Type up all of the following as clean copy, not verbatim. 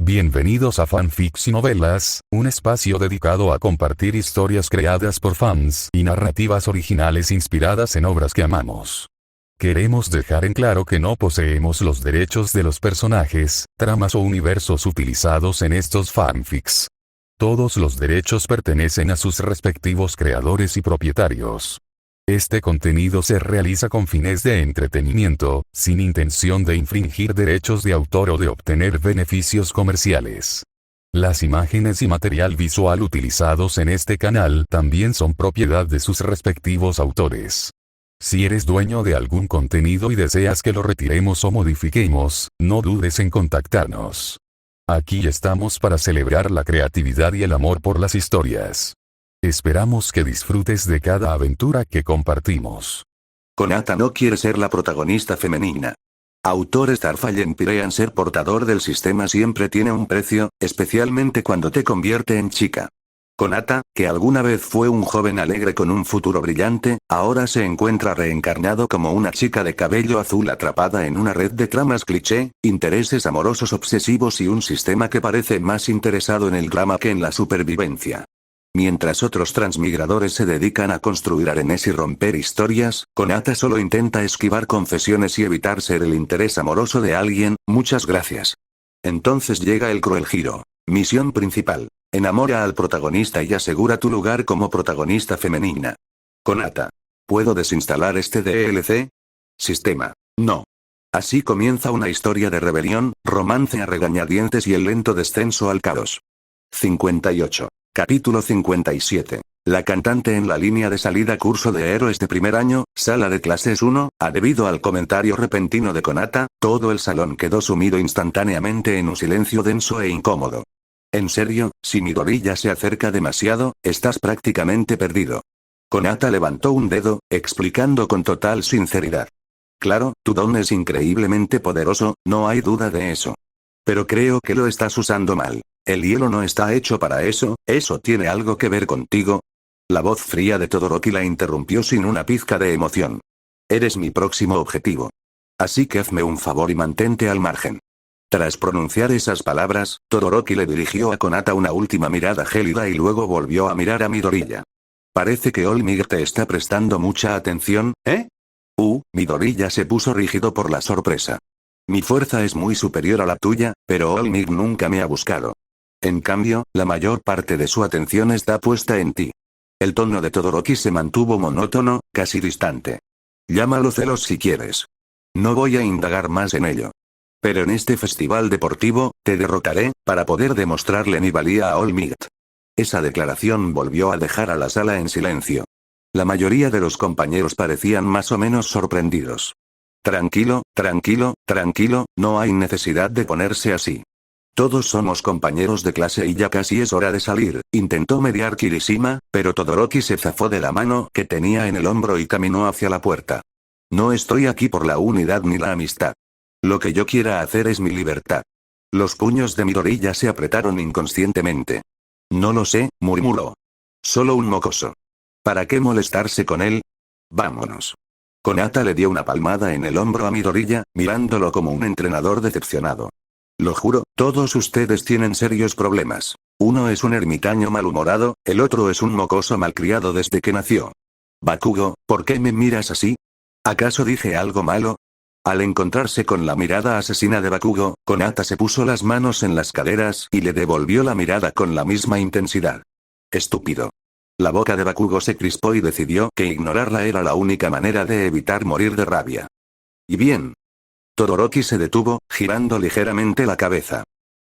Bienvenidos a Fanfics y Novelas, un espacio dedicado a compartir historias creadas por fans y narrativas originales inspiradas en obras que amamos. Queremos dejar en claro que no poseemos los derechos de los personajes, tramas o universos utilizados en estos fanfics. Todos los derechos pertenecen a sus respectivos creadores y propietarios. Este contenido se realiza con fines de entretenimiento, sin intención de infringir derechos de autor o de obtener beneficios comerciales. Las imágenes y material visual utilizados en este canal también son propiedad de sus respectivos autores. Si eres dueño de algún contenido y deseas que lo retiremos o modifiquemos, no dudes en contactarnos. Aquí estamos para celebrar la creatividad y el amor por las historias. Esperamos que disfrutes de cada aventura que compartimos. Konata no quiere ser la protagonista femenina. Autor Starfall Empyrean. Ser portador del sistema siempre tiene un precio, especialmente cuando te convierte en chica. Konata, que alguna vez fue un joven alegre con un futuro brillante, ahora se encuentra reencarnado como una chica de cabello azul atrapada en una red de tramas cliché, intereses amorosos obsesivos y un sistema que parece más interesado en el drama que en la supervivencia. Mientras otros transmigradores se dedican a construir arenes y romper historias, Konata solo intenta esquivar confesiones y evitar ser el interés amoroso de alguien. Muchas gracias. Entonces llega el cruel giro. Misión principal. Enamora al protagonista y asegura tu lugar como protagonista femenina. Konata. ¿Puedo desinstalar este DLC? Sistema. No. Así comienza una historia de rebelión, romance a regañadientes y el lento descenso al caos. 58. Capítulo 57. La cantante en la línea de salida. Curso de héroes de primer año, sala de clases 1. Debido al comentario repentino de Konata, todo el salón quedó sumido instantáneamente en un silencio denso e incómodo. En serio, si Midoriya se acerca demasiado, estás prácticamente perdido. Konata levantó un dedo, explicando con total sinceridad. Claro, tu don es increíblemente poderoso, no hay duda de eso. Pero creo que lo estás usando mal. El hielo no está hecho para eso. ¿Eso tiene algo que ver contigo? La voz fría de Todoroki la interrumpió sin una pizca de emoción. Eres mi próximo objetivo. Así que hazme un favor y mantente al margen. Tras pronunciar esas palabras, Todoroki le dirigió a Konata una última mirada gélida y luego volvió a mirar a Midoriya. Parece que All Might te está prestando mucha atención, ¿eh? Midoriya se puso rígido por la sorpresa. Mi fuerza es muy superior a la tuya, pero All Might nunca me ha buscado. En cambio, la mayor parte de su atención está puesta en ti. El tono de Todoroki se mantuvo monótono, casi distante. Llámalo celos si quieres. No voy a indagar más en ello. Pero en este festival deportivo, te derrotaré, para poder demostrarle mi valía a All Might. Esa declaración volvió a dejar a la sala en silencio. La mayoría de los compañeros parecían más o menos sorprendidos. Tranquilo, no hay necesidad de ponerse así. Todos somos compañeros de clase y ya casi es hora de salir, intentó mediar Kirishima, pero Todoroki se zafó de la mano que tenía en el hombro y caminó hacia la puerta. No estoy aquí por la unidad ni la amistad. Lo que yo quiera hacer es mi libertad. Los puños de Midoriya se apretaron inconscientemente. No lo sé, murmuró. Solo un mocoso. ¿Para qué molestarse con él? Vámonos. Konata le dio una palmada en el hombro a Midoriya, mirándolo como un entrenador decepcionado. Lo juro, todos ustedes tienen serios problemas. Uno es un ermitaño malhumorado, el otro es un mocoso malcriado desde que nació. Bakugo, ¿por qué me miras así? ¿Acaso dije algo malo? Al encontrarse con la mirada asesina de Bakugo, Konata se puso las manos en las caderas y le devolvió la mirada con la misma intensidad. Estúpido. La boca de Bakugo se crispó y decidió que ignorarla era la única manera de evitar morir de rabia. ¿Y bien? Todoroki se detuvo, girando ligeramente la cabeza.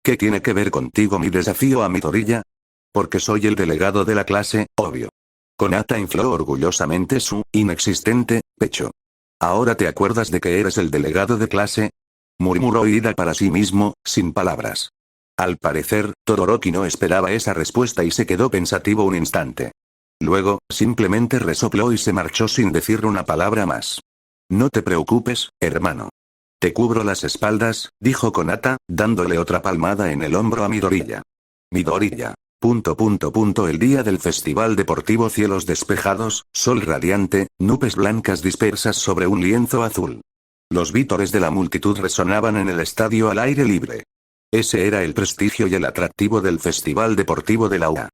¿Qué tiene que ver contigo mi desafío a Midoriya? Porque soy el delegado de la clase, obvio. Konata infló orgullosamente su inexistente pecho. ¿Ahora te acuerdas de que eres el delegado de clase? Murmuró Ida para sí mismo, sin palabras. Al parecer, Todoroki no esperaba esa respuesta y se quedó pensativo un instante. Luego, simplemente resopló y se marchó sin decir una palabra más. No te preocupes, hermano. Te cubro las espaldas, dijo Konata, dándole otra palmada en el hombro a Midoriya. Midoriya. El día del festival deportivo. Cielos despejados, sol radiante, nubes blancas dispersas sobre un lienzo azul. Los vítores de la multitud resonaban en el estadio al aire libre. Ese era el prestigio y el atractivo del Festival Deportivo de la UA.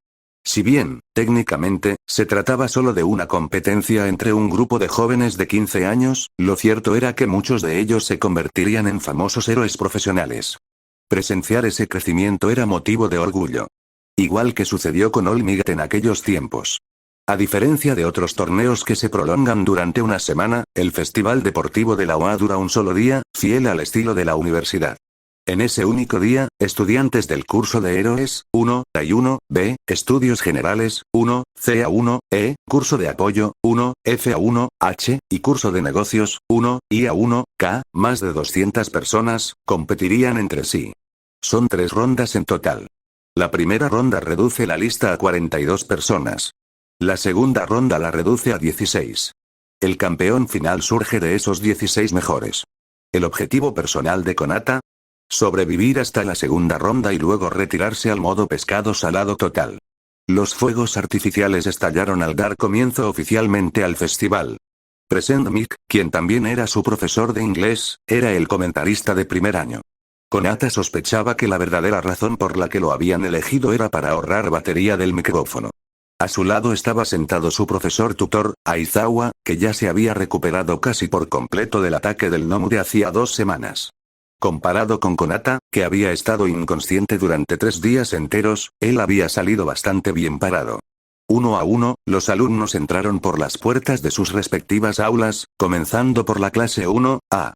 Si bien, técnicamente, se trataba solo de una competencia entre un grupo de jóvenes de 15 años, lo cierto era que muchos de ellos se convertirían en famosos héroes profesionales. Presenciar ese crecimiento era motivo de orgullo. Igual que sucedió con Olmiguet en aquellos tiempos. A diferencia de otros torneos que se prolongan durante una semana, el Festival Deportivo de la UA dura un solo día, fiel al estilo de la universidad. En ese único día, estudiantes del curso de Héroes, 1, A1, B, Estudios Generales, 1, C A1, E, curso de Apoyo, 1, F A1, H, y curso de Negocios, 1, I A1, K, más de 200 personas, competirían entre sí. Son 3 rondas en total. La primera ronda reduce la lista a 42 personas. La segunda ronda la reduce a 16. El campeón final surge de esos 16 mejores. El objetivo personal de Konata: sobrevivir hasta la segunda ronda y luego retirarse al modo pescado salado total. Los fuegos artificiales estallaron al dar comienzo oficialmente al festival. Present Mick, quien también era su profesor de inglés, era el comentarista de primer año. Konata sospechaba que la verdadera razón por la que lo habían elegido era para ahorrar batería del micrófono. A su lado estaba sentado su profesor tutor, Aizawa, que ya se había recuperado casi por completo del ataque del gnomo de hacía 2 semanas. Comparado con Konata, que había estado inconsciente durante 3 días enteros, él había salido bastante bien parado. Uno a uno, los alumnos entraron por las puertas de sus respectivas aulas, comenzando por la clase 1A.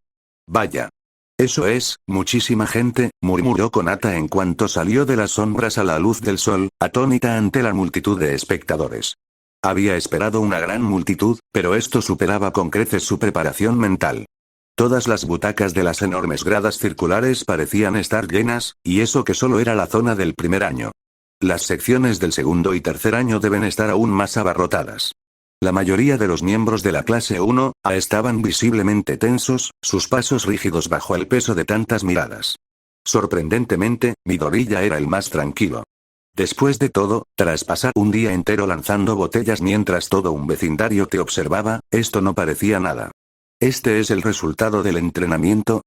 Vaya. Eso es, muchísima gente, murmuró Konata en cuanto salió de las sombras a la luz del sol, atónita ante la multitud de espectadores. Había esperado una gran multitud, pero esto superaba con creces su preparación mental. Todas las butacas de las enormes gradas circulares parecían estar llenas, y eso que solo era la zona del primer año. Las secciones del segundo y tercer año deben estar aún más abarrotadas. La mayoría de los miembros de la clase 1A estaban visiblemente tensos, sus pasos rígidos bajo el peso de tantas miradas. Sorprendentemente, Midoriya era el más tranquilo. Después de todo, tras pasar un día entero lanzando botellas mientras todo un vecindario te observaba, esto no parecía nada. Este es el resultado del entrenamiento,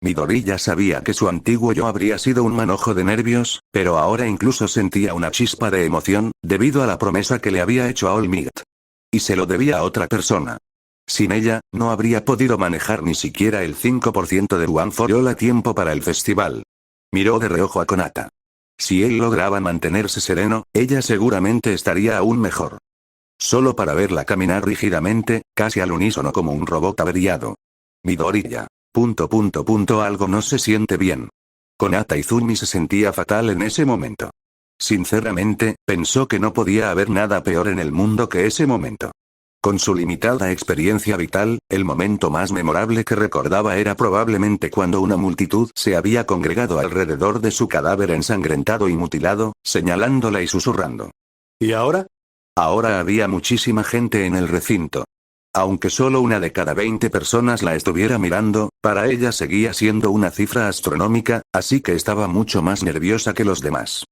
Midoriya sabía que su antiguo yo habría sido un manojo de nervios, pero ahora incluso sentía una chispa de emoción, debido a la promesa que le había hecho a All Might. Y se lo debía a otra persona. Sin ella, no habría podido manejar ni siquiera el 5% de One for All a tiempo para el festival. Miró de reojo a Konata. Si él lograba mantenerse sereno, ella seguramente estaría aún mejor. Solo para verla caminar rígidamente, casi al unísono como un robot averiado. Midoriya. Algo no se siente bien. Konata Izumi se sentía fatal en ese momento. Sinceramente, pensó que no podía haber nada peor en el mundo que ese momento. Con su limitada experiencia vital, el momento más memorable que recordaba era probablemente cuando una multitud se había congregado alrededor de su cadáver ensangrentado y mutilado, señalándola y susurrando. ¿Y ahora? Ahora había muchísima gente en el recinto. Aunque solo una de cada 20 personas la estuviera mirando, para ella seguía siendo una cifra astronómica, así que estaba mucho más nerviosa que los demás.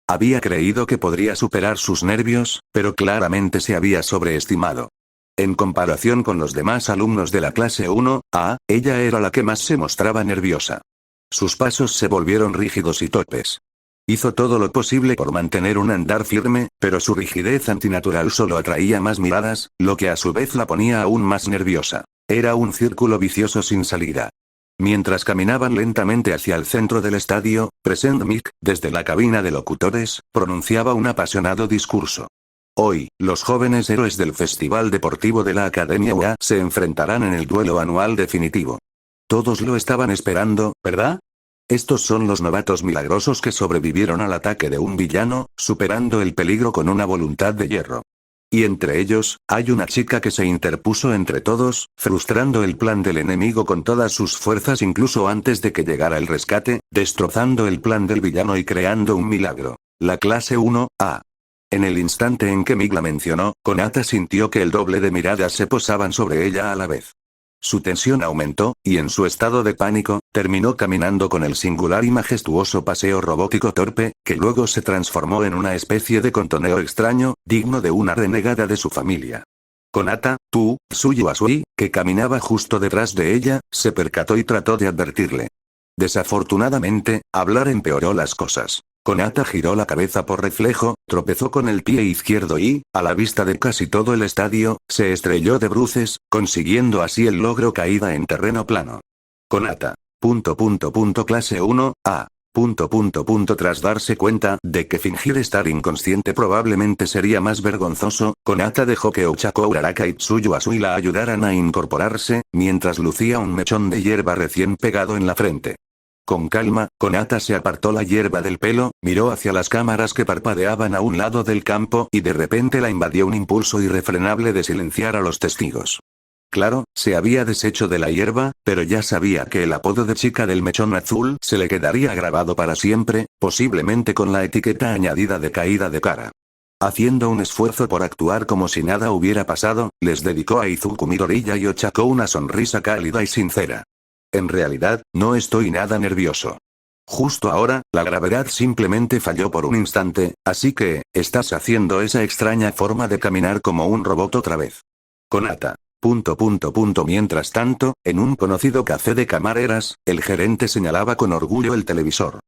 Había creído que podría superar sus nervios, pero claramente se había sobreestimado. En comparación con los demás alumnos de la clase 1A, ella era la que más se mostraba nerviosa. Sus pasos se volvieron rígidos y torpes. Hizo todo lo posible por mantener un andar firme, pero su rigidez antinatural solo atraía más miradas, lo que a su vez la ponía aún más nerviosa. Era un círculo vicioso sin salida. Mientras caminaban lentamente hacia el centro del estadio, Present Mick, desde la cabina de locutores, pronunciaba un apasionado discurso. Hoy, los jóvenes héroes del Festival Deportivo de la Academia UA se enfrentarán en el duelo anual definitivo. Todos lo estaban esperando, ¿verdad? Estos son los novatos milagrosos que sobrevivieron al ataque de un villano, superando el peligro con una voluntad de hierro. Y entre ellos, hay una chica que se interpuso entre todos, frustrando el plan del enemigo con todas sus fuerzas incluso antes de que llegara el rescate, destrozando el plan del villano y creando un milagro. La clase 1A. En el instante en que Mig la mencionó, Konata sintió que el doble de miradas se posaban sobre ella a la vez. Su tensión aumentó, y en su estado de pánico, terminó caminando con el singular y majestuoso paseo robótico torpe, que luego se transformó en una especie de contoneo extraño, digno de una renegada de su familia. Konata, Tsuyu Asui, que caminaba justo detrás de ella, se percató y trató de advertirle. Desafortunadamente, hablar empeoró las cosas. Konata giró la cabeza por reflejo, tropezó con el pie izquierdo y, a la vista de casi todo el estadio, se estrelló de bruces, consiguiendo así el logro caída en terreno plano. Konata. Clase 1, A. Tras darse cuenta de que fingir estar inconsciente probablemente sería más vergonzoso, Konata dejó que Ochako Uraraka y Tsuyu Asui la ayudaran a incorporarse, mientras lucía un mechón de hierba recién pegado en la frente. Con calma, Konata se apartó la hierba del pelo, miró hacia las cámaras que parpadeaban a un lado del campo y de repente la invadió un impulso irrefrenable de silenciar a los testigos. Claro, se había deshecho de la hierba, pero ya sabía que el apodo de chica del mechón azul se le quedaría grabado para siempre, posiblemente con la etiqueta añadida de caída de cara. Haciendo un esfuerzo por actuar como si nada hubiera pasado, les dedicó a Izuku Midoriya y Ochako una sonrisa cálida y sincera. En realidad, no estoy nada nervioso. Justo ahora, la gravedad simplemente falló por un instante, así que, estás haciendo esa extraña forma de caminar como un robot otra vez. Konata. Mientras tanto, en un conocido café de camareras, el gerente señalaba con orgullo el televisor.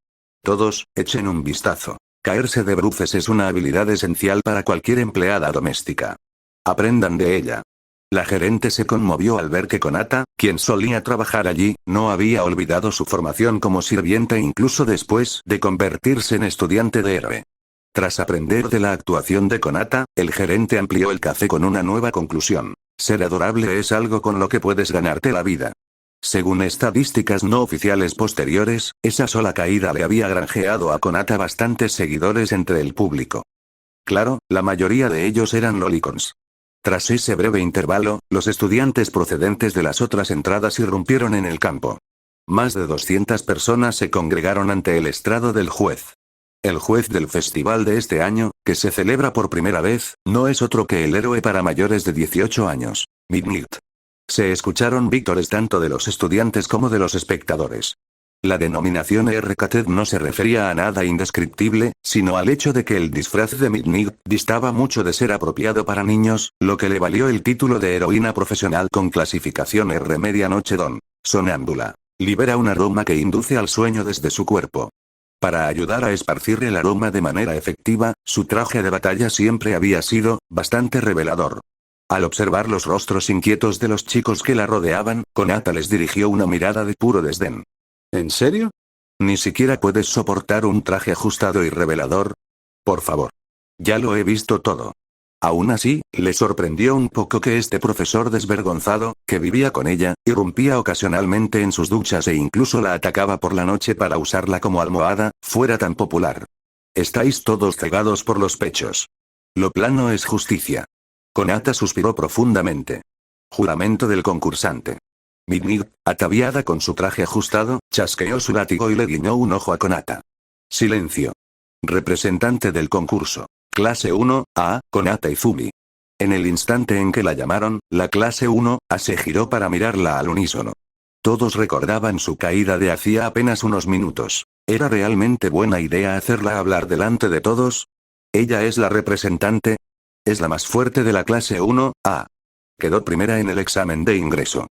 Todos, echen un vistazo. Caerse de bruces es una habilidad esencial para cualquier empleada doméstica. Aprendan de ella. La gerente se conmovió al ver que Konata, quien solía trabajar allí, no había olvidado su formación como sirvienta incluso después de convertirse en estudiante de héroe. Tras aprender de la actuación de Konata, el gerente amplió el café con una nueva conclusión. Ser adorable es algo con lo que puedes ganarte la vida. Según estadísticas no oficiales posteriores, esa sola caída le había granjeado a Konata bastantes seguidores entre el público. Claro, la mayoría de ellos eran lolicons. Tras ese breve intervalo, los estudiantes procedentes de las otras entradas irrumpieron en el campo. Más de 200 personas se congregaron ante el estrado del juez. El juez del festival de este año, que se celebra por primera vez, no es otro que el héroe para mayores de 18 años, Midnight. Se escucharon vítores tanto de los estudiantes como de los espectadores. La denominación RKT no se refería a nada indescriptible, sino al hecho de que el disfraz de Midnight distaba mucho de ser apropiado para niños, lo que le valió el título de heroína profesional con clasificación R. Medianoche Don. Sonámbula. Libera un aroma que induce al sueño desde su cuerpo. Para ayudar a esparcir el aroma de manera efectiva, su traje de batalla siempre había sido bastante revelador. Al observar los rostros inquietos de los chicos que la rodeaban, Konata les dirigió una mirada de puro desdén. ¿En serio? ¿Ni siquiera puedes soportar un traje ajustado y revelador? Por favor. Ya lo he visto todo. Aún así, le sorprendió un poco que este profesor desvergonzado, que vivía con ella, irrumpía ocasionalmente en sus duchas e incluso la atacaba por la noche para usarla como almohada, fuera tan popular. Estáis todos cegados por los pechos. Lo plano es justicia. Konata suspiró profundamente. Juramento del concursante. Midnight, ataviada con su traje ajustado, chasqueó su látigo y le guiñó un ojo a Konata. Silencio. Representante del concurso. Clase 1, A, Konata Izumi. En el instante en que la llamaron, la clase 1, A se giró para mirarla al unísono. Todos recordaban su caída de hacía apenas unos minutos. ¿Era realmente buena idea hacerla hablar delante de todos? ¿Ella es la representante? Es la más fuerte de la clase 1, A. Quedó primera en el examen de ingreso.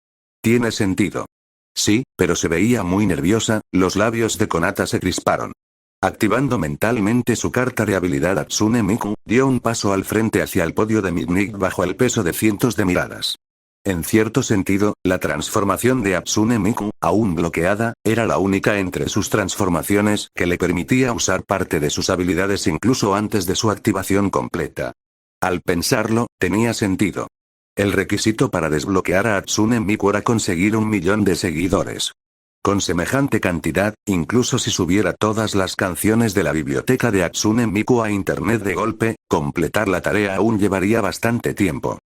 Tiene sentido. Sí, pero se veía muy nerviosa, los labios de Konata se crisparon. Activando mentalmente su carta de habilidad Hatsune Miku, dio un paso al frente hacia el podio de Midnight bajo el peso de cientos de miradas. En cierto sentido, la transformación de Hatsune Miku, aún bloqueada, era la única entre sus transformaciones que le permitía usar parte de sus habilidades incluso antes de su activación completa. Al pensarlo, tenía sentido. El requisito para desbloquear a Hatsune Miku era conseguir 1 millón de seguidores. Con semejante cantidad, incluso si subiera todas las canciones de la biblioteca de Hatsune Miku a internet de golpe, completar la tarea aún llevaría bastante tiempo.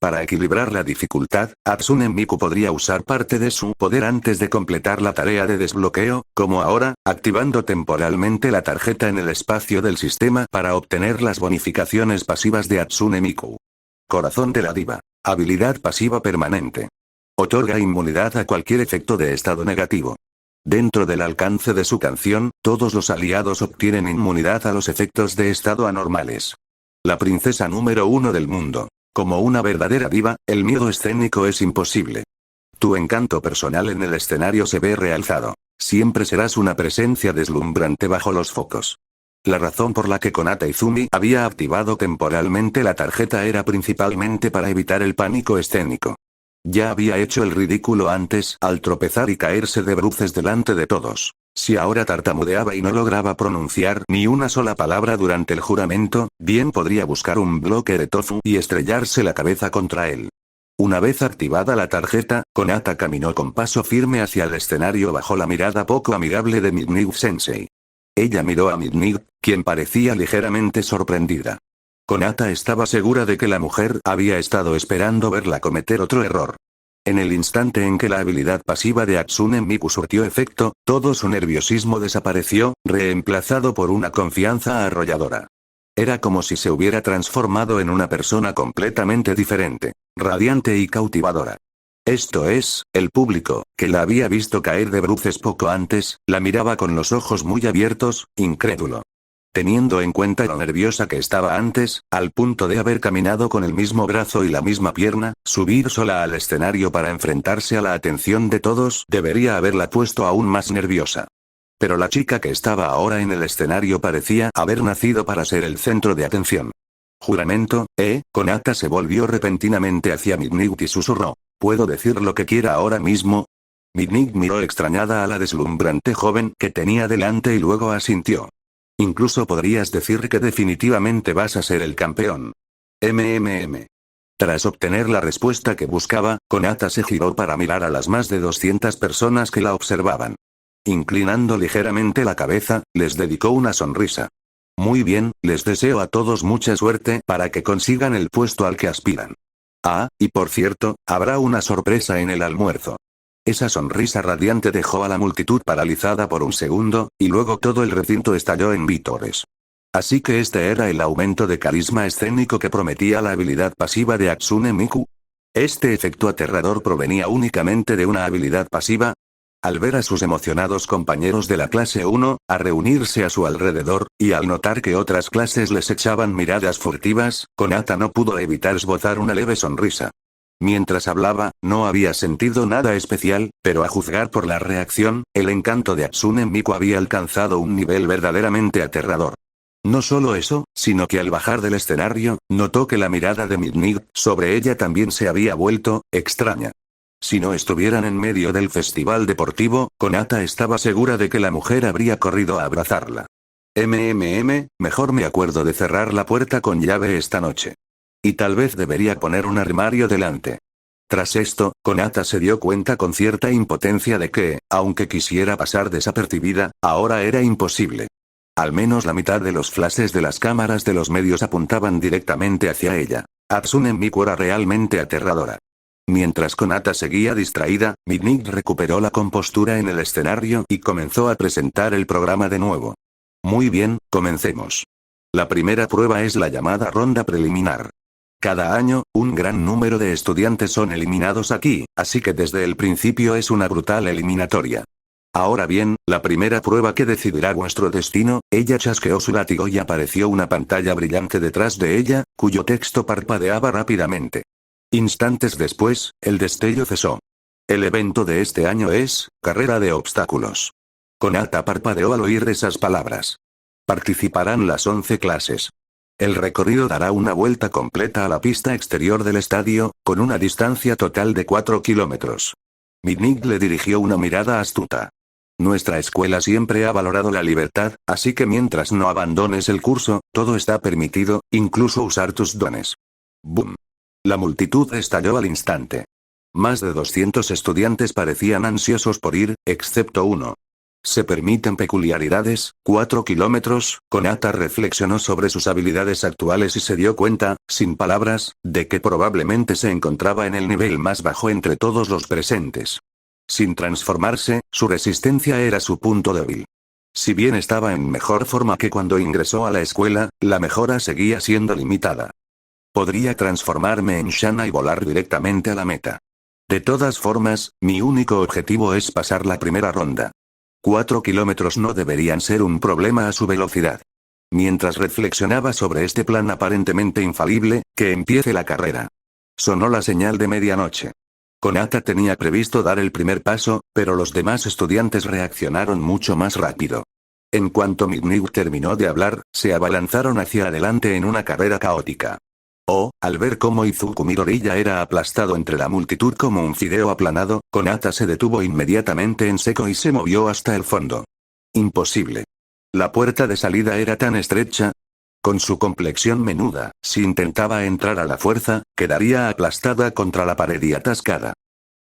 Para equilibrar la dificultad, Hatsune Miku podría usar parte de su poder antes de completar la tarea de desbloqueo, como ahora, activando temporalmente la tarjeta en el espacio del sistema para obtener las bonificaciones pasivas de Hatsune Miku. Corazón de la diva. Habilidad pasiva permanente. Otorga inmunidad a cualquier efecto de estado negativo. Dentro del alcance de su canción, todos los aliados obtienen inmunidad a los efectos de estado anormales. La princesa número 1 del mundo. Como una verdadera diva, el miedo escénico es imposible. Tu encanto personal en el escenario se ve realzado. Siempre serás una presencia deslumbrante bajo los focos. La razón por la que Konata Izumi había activado temporalmente la tarjeta era principalmente para evitar el pánico escénico. Ya había hecho el ridículo antes al tropezar y caerse de bruces delante de todos. Si ahora tartamudeaba y no lograba pronunciar ni una sola palabra durante el juramento, bien podría buscar un bloque de tofu y estrellarse la cabeza contra él. Una vez activada la tarjeta, Konata caminó con paso firme hacia el escenario bajo la mirada poco amigable de Midnight-sensei. Ella miró a Midnight, quien parecía ligeramente sorprendida. Konata estaba segura de que la mujer había estado esperando verla cometer otro error. En el instante en que la habilidad pasiva de Hatsune Miku surtió efecto, todo su nerviosismo desapareció, reemplazado por una confianza arrolladora. Era como si se hubiera transformado en una persona completamente diferente, radiante y cautivadora. Esto es, el público, que la había visto caer de bruces poco antes, la miraba con los ojos muy abiertos, incrédulo. Teniendo en cuenta lo nerviosa que estaba antes, al punto de haber caminado con el mismo brazo y la misma pierna, subir sola al escenario para enfrentarse a la atención de todos debería haberla puesto aún más nerviosa. Pero la chica que estaba ahora en el escenario parecía haber nacido para ser el centro de atención. Juramento, Konata se volvió repentinamente hacia Midnight y susurró. ¿Puedo decir lo que quiera ahora mismo? Midnight miró extrañada a la deslumbrante joven que tenía delante y luego asintió. Incluso podrías decir que definitivamente vas a ser el campeón. Tras obtener la respuesta que buscaba, Konata se giró para mirar a las más de 200 personas que la observaban. Inclinando ligeramente la cabeza, les dedicó una sonrisa. Muy bien, les deseo a todos mucha suerte para que consigan el puesto al que aspiran. Ah, y por cierto, habrá una sorpresa en el almuerzo. Esa sonrisa radiante dejó a la multitud paralizada por un segundo, y luego todo el recinto estalló en vítores. Así que este era el aumento de carisma escénico que prometía la habilidad pasiva de Hatsune Miku. Este efecto aterrador provenía únicamente de una habilidad pasiva. Al ver a sus emocionados compañeros de la clase 1, a reunirse a su alrededor, y al notar que otras clases les echaban miradas furtivas, Konata no pudo evitar esbozar una leve sonrisa. Mientras hablaba, no había sentido nada especial, pero a juzgar por la reacción, el encanto de Hatsune Miku había alcanzado un nivel verdaderamente aterrador. No solo eso, sino que al bajar del escenario, notó que la mirada de Midnight sobre ella también se había vuelto extraña. Si no estuvieran en medio del festival deportivo, Konata estaba segura de que la mujer habría corrido a abrazarla. Mejor me acuerdo de cerrar la puerta con llave esta noche. Y tal vez debería poner un armario delante. Tras esto, Konata se dio cuenta con cierta impotencia de que, aunque quisiera pasar desapercibida, ahora era imposible. Al menos la mitad de los flashes de las cámaras de los medios apuntaban directamente hacia ella. Hatsune Miku era realmente aterradora. Mientras Konata seguía distraída, Midnight recuperó la compostura en el escenario y comenzó a presentar el programa de nuevo. Muy bien, comencemos. La primera prueba es la llamada ronda preliminar. Cada año, un gran número de estudiantes son eliminados aquí, así que desde el principio es una brutal eliminatoria. Ahora bien, la primera prueba que decidirá vuestro destino, ella chasqueó su látigo y apareció una pantalla brillante detrás de ella, cuyo texto parpadeaba rápidamente. Instantes después, el destello cesó. El evento de este año es, carrera de obstáculos. Konata parpadeó al oír esas palabras. Participarán las 11 clases. El recorrido dará una vuelta completa a la pista exterior del estadio, con una distancia total de 4 kilómetros. Midnight le dirigió una mirada astuta. Nuestra escuela siempre ha valorado la libertad, así que mientras no abandones el curso, todo está permitido, incluso usar tus dones. ¡Bum! La multitud estalló al instante. Más de 200 estudiantes parecían ansiosos por ir, excepto uno. ¿Se permiten peculiaridades? 4 kilómetros, Konata reflexionó sobre sus habilidades actuales y se dio cuenta, sin palabras, de que probablemente se encontraba en el nivel más bajo entre todos los presentes. Sin transformarse, su resistencia era su punto débil. Si bien estaba en mejor forma que cuando ingresó a la escuela, la mejora seguía siendo limitada. Podría transformarme en Shana y volar directamente a la meta. De todas formas, mi único objetivo es pasar la primera ronda. 4 kilómetros no deberían ser un problema a su velocidad. Mientras reflexionaba sobre este plan aparentemente infalible, que empiece la carrera. Sonó la señal de medianoche. Konata tenía previsto dar el primer paso, pero los demás estudiantes reaccionaron mucho más rápido. En cuanto Midnight terminó de hablar, se abalanzaron hacia adelante en una carrera caótica. Al ver cómo Izuku Midoriya era aplastado entre la multitud como un fideo aplanado, Konata se detuvo inmediatamente en seco y se movió hasta el fondo. Imposible. La puerta de salida era tan estrecha. Con su complexión menuda, si intentaba entrar a la fuerza, quedaría aplastada contra la pared y atascada.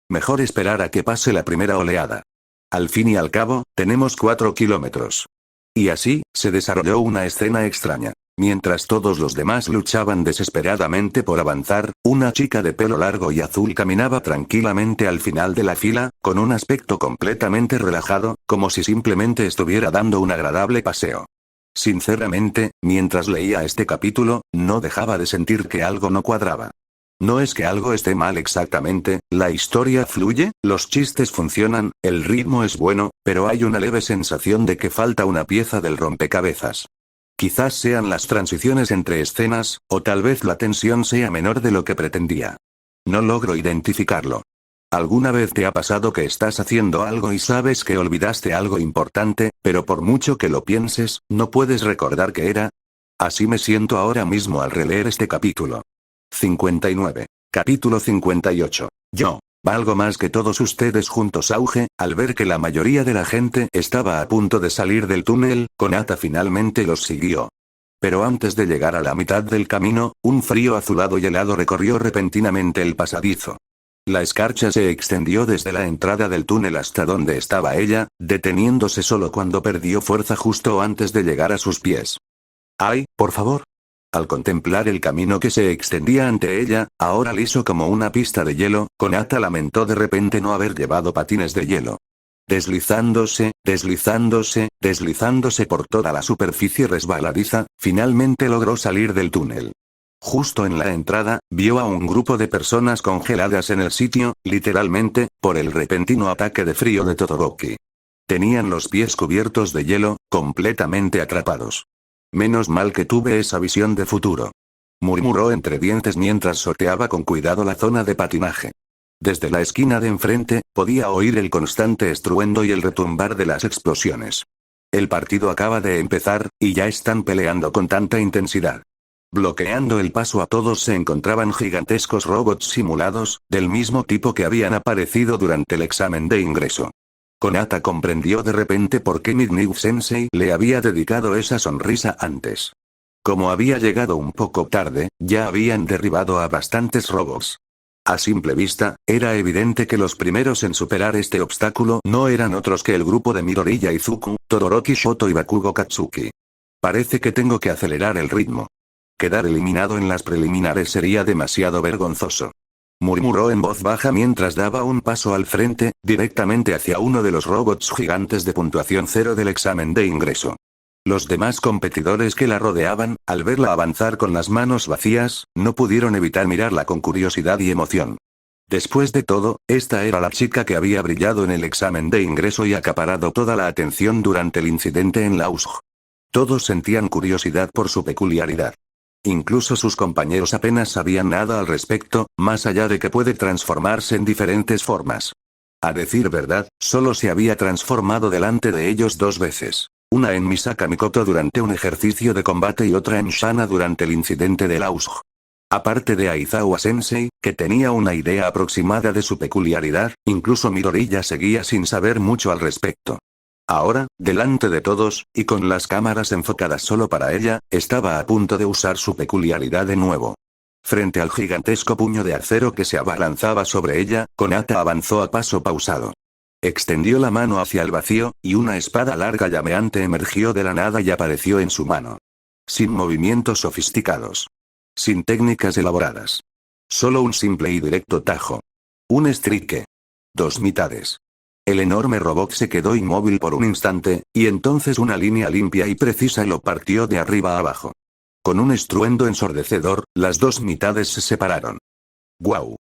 Mejor esperar a que pase la primera oleada. Al fin y al cabo, tenemos 4 kilómetros. Y así, se desarrolló una escena extraña. Mientras todos los demás luchaban desesperadamente por avanzar, una chica de pelo largo y azul caminaba tranquilamente al final de la fila, con un aspecto completamente relajado, como si simplemente estuviera dando un agradable paseo. Sinceramente, mientras leía este capítulo, no dejaba de sentir que algo no cuadraba. No es que algo esté mal exactamente, la historia fluye, los chistes funcionan, el ritmo es bueno, pero hay una leve sensación de que falta una pieza del rompecabezas. Quizás sean las transiciones entre escenas, o tal vez la tensión sea menor de lo que pretendía. No logro identificarlo. ¿Alguna vez te ha pasado que estás haciendo algo y sabes que olvidaste algo importante, pero por mucho que lo pienses, no puedes recordar qué era? Así me siento ahora mismo al releer este capítulo. 59. Capítulo 58. Yo. Valgo más que todos ustedes juntos. Auge, al ver que la mayoría de la gente estaba a punto de salir del túnel, Konata finalmente los siguió. Pero antes de llegar a la mitad del camino, un frío azulado y helado recorrió repentinamente el pasadizo. La escarcha se extendió desde la entrada del túnel hasta donde estaba ella, deteniéndose solo cuando perdió fuerza justo antes de llegar a sus pies. ¡Ay, por favor! Al contemplar el camino que se extendía ante ella, ahora liso como una pista de hielo, Konata lamentó de repente no haber llevado patines de hielo. Deslizándose por toda la superficie resbaladiza, finalmente logró salir del túnel. Justo en la entrada, vio a un grupo de personas congeladas en el sitio, literalmente, por el repentino ataque de frío de Todoroki. Tenían los pies cubiertos de hielo, completamente atrapados. Menos mal que tuve esa visión de futuro. Murmuró entre dientes mientras sorteaba con cuidado la zona de patinaje. Desde la esquina de enfrente, podía oír el constante estruendo y el retumbar de las explosiones. El partido acaba de empezar, y ya están peleando con tanta intensidad. Bloqueando el paso a todos se encontraban gigantescos robots simulados, del mismo tipo que habían aparecido durante el examen de ingreso. Konata comprendió de repente por qué Midnight-sensei le había dedicado esa sonrisa antes. Como había llegado un poco tarde, ya habían derribado a bastantes robots. A simple vista, era evidente que los primeros en superar este obstáculo no eran otros que el grupo de Midoriya Izuku, Todoroki Shoto y Bakugo Katsuki. Parece que tengo que acelerar el ritmo. Quedar eliminado en las preliminares sería demasiado vergonzoso. Murmuró en voz baja mientras daba un paso al frente, directamente hacia uno de los robots gigantes de puntuación 0 del examen de ingreso. Los demás competidores que la rodeaban, al verla avanzar con las manos vacías, no pudieron evitar mirarla con curiosidad y emoción. Después de todo, esta era la chica que había brillado en el examen de ingreso y acaparado toda la atención durante el incidente en la USG. Todos sentían curiosidad por su peculiaridad. Incluso sus compañeros apenas sabían nada al respecto, más allá de que puede transformarse en diferentes formas. A decir verdad, solo se había transformado delante de ellos 2 veces. Una en Misaka Mikoto durante un ejercicio de combate y otra en Shana durante el incidente de la USG. Aparte de Aizawa Sensei, que tenía una idea aproximada de su peculiaridad, incluso Midoriya seguía sin saber mucho al respecto. Ahora, delante de todos, y con las cámaras enfocadas solo para ella, estaba a punto de usar su peculiaridad de nuevo. Frente al gigantesco puño de acero que se abalanzaba sobre ella, Konata avanzó a paso pausado. Extendió la mano hacia el vacío, y una espada larga llameante emergió de la nada y apareció en su mano. Sin movimientos sofisticados. Sin técnicas elaboradas. Solo un simple y directo tajo. Un estrique. 2 mitades. El enorme robot se quedó inmóvil por un instante, y entonces una línea limpia y precisa lo partió de arriba a abajo. Con un estruendo ensordecedor, las 2 mitades se separaron. ¡Guau!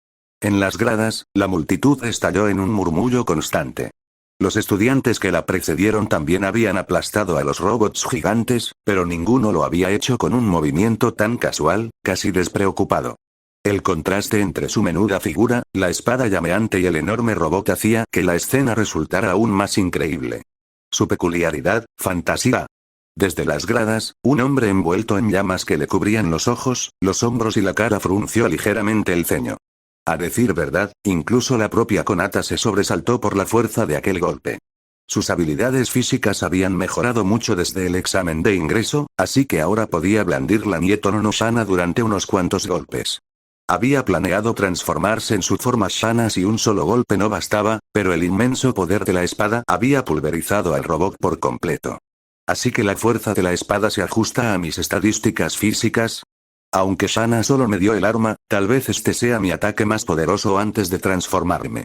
En las gradas, la multitud estalló en un murmullo constante. Los estudiantes que la precedieron también habían aplastado a los robots gigantes, pero ninguno lo había hecho con un movimiento tan casual, casi despreocupado. El contraste entre su menuda figura, la espada llameante y el enorme robot hacía que la escena resultara aún más increíble. Su peculiaridad, fantasía. Desde las gradas, un hombre envuelto en llamas que le cubrían los ojos, los hombros y la cara frunció ligeramente el ceño. A decir verdad, incluso la propia Konata se sobresaltó por la fuerza de aquel golpe. Sus habilidades físicas habían mejorado mucho desde el examen de ingreso, así que ahora podía blandir la Nieto no Shana durante unos cuantos golpes. Había planeado transformarse en su forma Shana si un solo golpe no bastaba, pero el inmenso poder de la espada había pulverizado al robot por completo. Así que la fuerza de la espada se ajusta a mis estadísticas físicas. Aunque Shana solo me dio el arma, tal vez este sea mi ataque más poderoso antes de transformarme.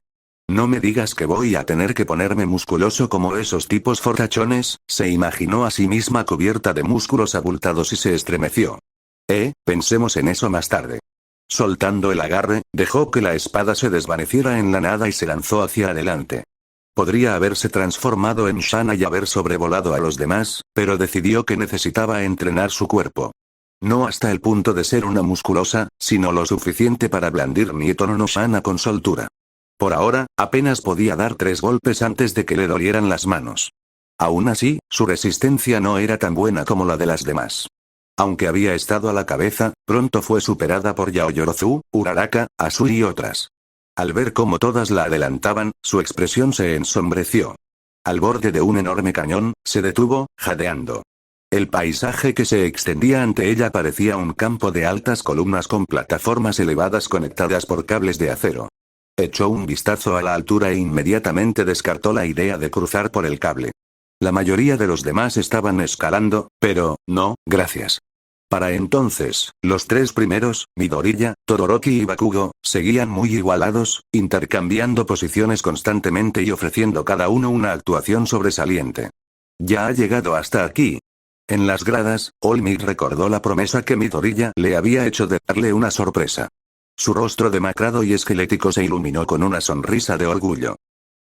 No me digas que voy a tener que ponerme musculoso como esos tipos fortachones, se imaginó a sí misma cubierta de músculos abultados y se estremeció. Pensemos en eso más tarde. Soltando el agarre, dejó que la espada se desvaneciera en la nada y se lanzó hacia adelante. Podría haberse transformado en Shana y haber sobrevolado a los demás, pero decidió que necesitaba entrenar su cuerpo. No hasta el punto de ser una musculosa, sino lo suficiente para blandir Nieto no Shana con soltura. Por ahora, apenas podía dar 3 golpes antes de que le dolieran las manos. Aún así, su resistencia no era tan buena como la de las demás. Aunque había estado a la cabeza, pronto fue superada por Yaoyorozu, Uraraka, Asui y otras. Al ver cómo todas la adelantaban, su expresión se ensombreció. Al borde de un enorme cañón, se detuvo, jadeando. El paisaje que se extendía ante ella parecía un campo de altas columnas con plataformas elevadas conectadas por cables de acero. Echó un vistazo a la altura e inmediatamente descartó la idea de cruzar por el cable. La mayoría de los demás estaban escalando, pero, no, gracias. Para entonces, los 3 primeros, Midoriya, Todoroki y Bakugo, seguían muy igualados, intercambiando posiciones constantemente y ofreciendo cada uno una actuación sobresaliente. Ya ha llegado hasta aquí. En las gradas, All Might recordó la promesa que Midoriya le había hecho de darle una sorpresa. Su rostro demacrado y esquelético se iluminó con una sonrisa de orgullo.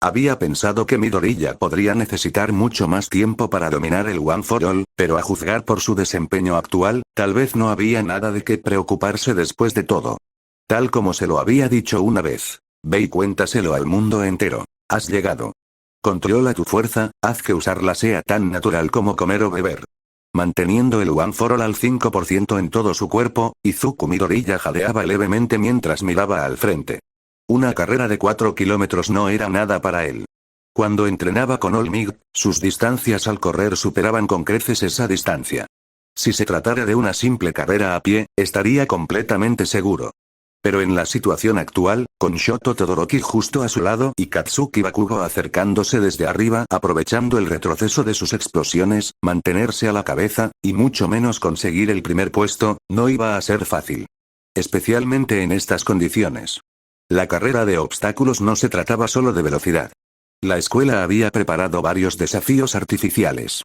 Había pensado que Midoriya podría necesitar mucho más tiempo para dominar el One for All, pero a juzgar por su desempeño actual, tal vez no había nada de qué preocuparse después de todo. Tal como se lo había dicho una vez. Ve y cuéntaselo al mundo entero. Has llegado. Controla tu fuerza, haz que usarla sea tan natural como comer o beber. Manteniendo el One for All al 5% en todo su cuerpo, Izuku Midoriya jadeaba levemente mientras miraba al frente. Una carrera de 4 kilómetros no era nada para él. Cuando entrenaba con All Might, sus distancias al correr superaban con creces esa distancia. Si se tratara de una simple carrera a pie, estaría completamente seguro. Pero en la situación actual, con Shoto Todoroki justo a su lado y Katsuki Bakugo acercándose desde arriba aprovechando el retroceso de sus explosiones, mantenerse a la cabeza, y mucho menos conseguir el primer puesto, no iba a ser fácil. Especialmente en estas condiciones. La carrera de obstáculos no se trataba solo de velocidad. La escuela había preparado varios desafíos artificiales.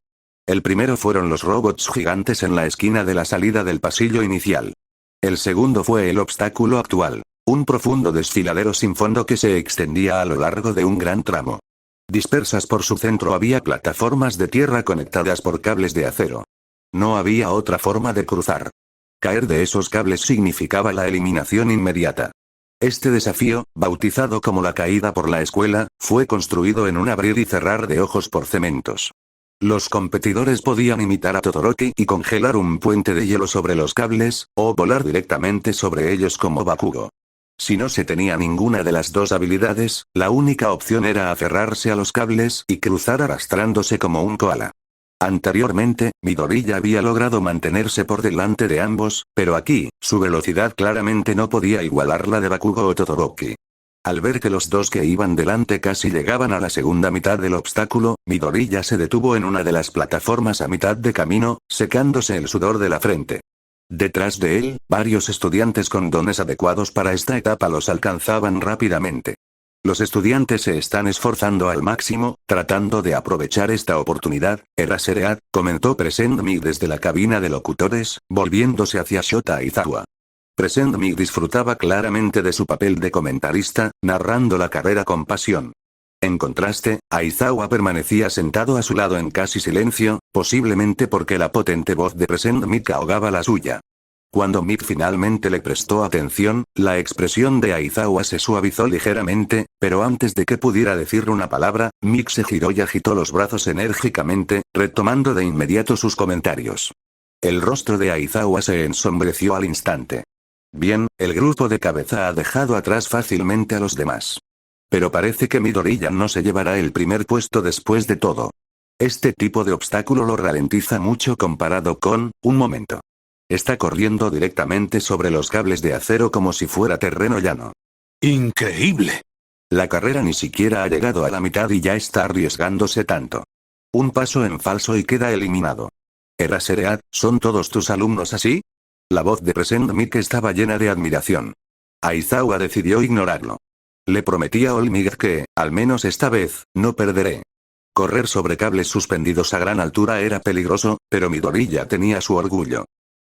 El primero fueron los robots gigantes en la esquina de la salida del pasillo inicial. El segundo fue el obstáculo actual, un profundo desfiladero sin fondo que se extendía a lo largo de un gran tramo. Dispersas por su centro había plataformas de tierra conectadas por cables de acero. No había otra forma de cruzar. Caer de esos cables significaba la eliminación inmediata. Este desafío, bautizado como la caída por la escuela, fue construido en un abrir y cerrar de ojos por cementos. Los competidores podían imitar a Todoroki y congelar un puente de hielo sobre los cables, o volar directamente sobre ellos como Bakugo. Si no se tenía ninguna de las dos habilidades, la única opción era aferrarse a los cables y cruzar arrastrándose como un koala. Anteriormente, Midoriya había logrado mantenerse por delante de ambos, pero aquí, su velocidad claramente no podía igualar la de Bakugo o Todoroki. Al ver que los dos que iban delante casi llegaban a la segunda mitad del obstáculo, Midoriya se detuvo en una de las plataformas a mitad de camino, secándose el sudor de la frente. Detrás de él, varios estudiantes con dones adecuados para esta etapa los alcanzaban rápidamente. Los estudiantes se están esforzando al máximo, tratando de aprovechar esta oportunidad, Erasereat, comentó Present Mic desde la cabina de locutores, volviéndose hacia Shota Aizawa. Present Mic disfrutaba claramente de su papel de comentarista, narrando la carrera con pasión. En contraste, Aizawa permanecía sentado a su lado en casi silencio, posiblemente porque la potente voz de Present Mic ahogaba la suya. Cuando Mick finalmente le prestó atención, la expresión de Aizawa se suavizó ligeramente, pero antes de que pudiera decir una palabra, Mick se giró y agitó los brazos enérgicamente, retomando de inmediato sus comentarios. El rostro de Aizawa se ensombreció al instante. Bien, el grupo de cabeza ha dejado atrás fácilmente a los demás. Pero parece que Midoriya no se llevará el primer puesto después de todo. Este tipo de obstáculo lo ralentiza mucho comparado con, un momento. Está corriendo directamente sobre los cables de acero como si fuera terreno llano. ¡Increíble! La carrera ni siquiera ha llegado a la mitad y ya está arriesgándose tanto. Un paso en falso y queda eliminado. Erasereat, ¿son todos tus alumnos así? La voz de Present Mick estaba llena de admiración. Aizawa decidió ignorarlo. Le prometí a All Might que, al menos esta vez, no perderé. Correr sobre cables suspendidos a gran altura era peligroso, pero Midoriya tenía su orgullo.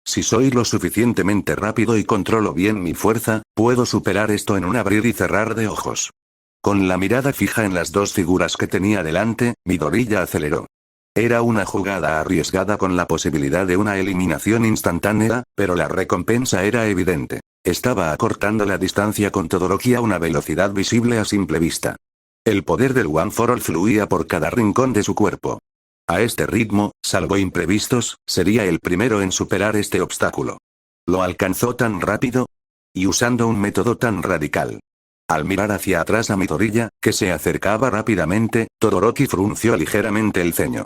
Si soy lo suficientemente rápido y controlo bien mi fuerza, puedo superar esto en un abrir y cerrar de ojos. Con la mirada fija en las dos figuras que tenía delante, Midoriya aceleró. Era una jugada arriesgada con la posibilidad de una eliminación instantánea, pero la recompensa era evidente. Estaba acortando la distancia con Todoroki a una velocidad visible a simple vista. El poder del One for All fluía por cada rincón de su cuerpo. A este ritmo, salvo imprevistos, sería el primero en superar este obstáculo. Lo alcanzó tan rápido y usando un método tan radical. Al mirar hacia atrás a Midoriya, que se acercaba rápidamente, Todoroki frunció ligeramente el ceño.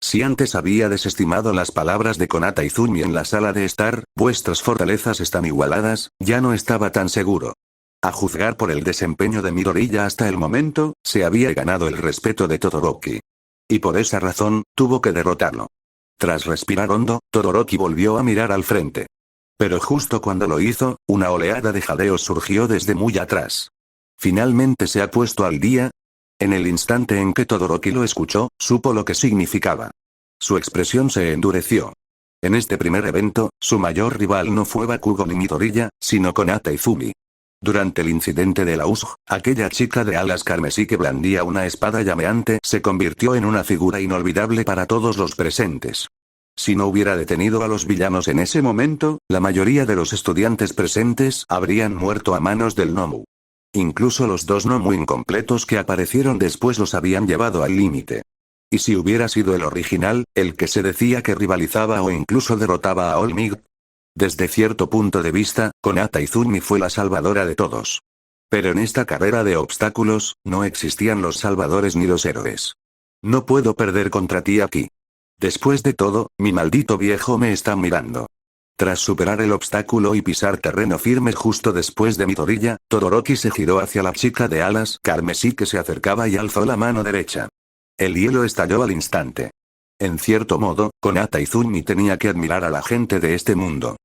Si antes había desestimado las palabras de Konata Izumi en la sala de estar, vuestras fortalezas están igualadas, ya no estaba tan seguro. A juzgar por el desempeño de Midoriya hasta el momento, se había ganado el respeto de Todoroki. Y por esa razón, tuvo que derrotarlo. Tras respirar hondo, Todoroki volvió a mirar al frente. Pero justo cuando lo hizo, una oleada de jadeos surgió desde muy atrás. ¿Finalmente se ha puesto al día? En el instante en que Todoroki lo escuchó, supo lo que significaba. Su expresión se endureció. En este primer evento, su mayor rival no fue Bakugo ni Midoriya, sino Konata Izumi. Durante el incidente de la USG, aquella chica de alas carmesí que blandía una espada llameante se convirtió en una figura inolvidable para todos los presentes. Si no hubiera detenido a los villanos en ese momento, la mayoría de los estudiantes presentes habrían muerto a manos del Nomu. Incluso los dos Nomu incompletos que aparecieron después los habían llevado al límite. Y si hubiera sido el original, el que se decía que rivalizaba o incluso derrotaba a All Might. Desde cierto punto de vista, Konata Izumi fue la salvadora de todos. Pero en esta carrera de obstáculos, no existían los salvadores ni los héroes. No puedo perder contra ti aquí. Después de todo, mi maldito viejo me está mirando. Tras superar el obstáculo y pisar terreno firme justo después de Midoriya, Todoroki se giró hacia la chica de alas carmesí que se acercaba y alzó la mano derecha. El hielo estalló al instante. En cierto modo, Konata Izumi tenía que admirar a la gente de este mundo.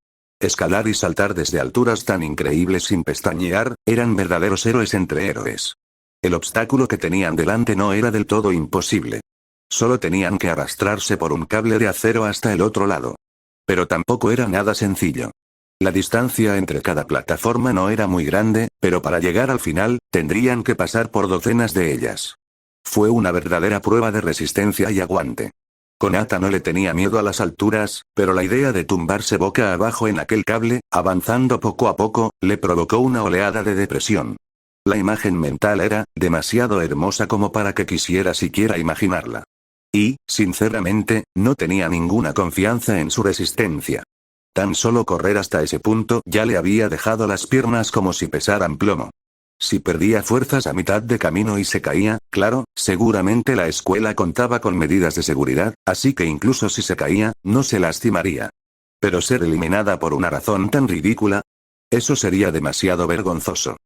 Escalar y saltar desde alturas tan increíbles sin pestañear, eran verdaderos héroes entre héroes. El obstáculo que tenían delante no era del todo imposible. Solo tenían que arrastrarse por un cable de acero hasta el otro lado. Pero tampoco era nada sencillo. La distancia entre cada plataforma no era muy grande, pero para llegar al final, tendrían que pasar por docenas de ellas. Fue una verdadera prueba de resistencia y aguante. Konata no le tenía miedo a las alturas, pero la idea de tumbarse boca abajo en aquel cable, avanzando poco a poco, le provocó una oleada de depresión. La imagen mental era demasiado hermosa como para que quisiera siquiera imaginarla. Y, sinceramente, no tenía ninguna confianza en su resistencia. Tan solo correr hasta ese punto ya le había dejado las piernas como si pesaran plomo. Si perdía fuerzas a mitad de camino y se caía, claro, seguramente la escuela contaba con medidas de seguridad, así que incluso si se caía, no se lastimaría. Pero ser eliminada por una razón tan ridícula, eso sería demasiado vergonzoso.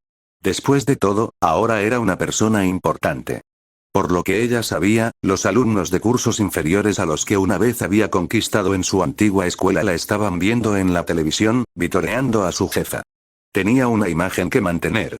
Después de todo, ahora era una persona importante. Por lo que ella sabía, los alumnos de cursos inferiores a los que una vez había conquistado en su antigua escuela la estaban viendo en la televisión, vitoreando a su jefa. Tenía una imagen que mantener.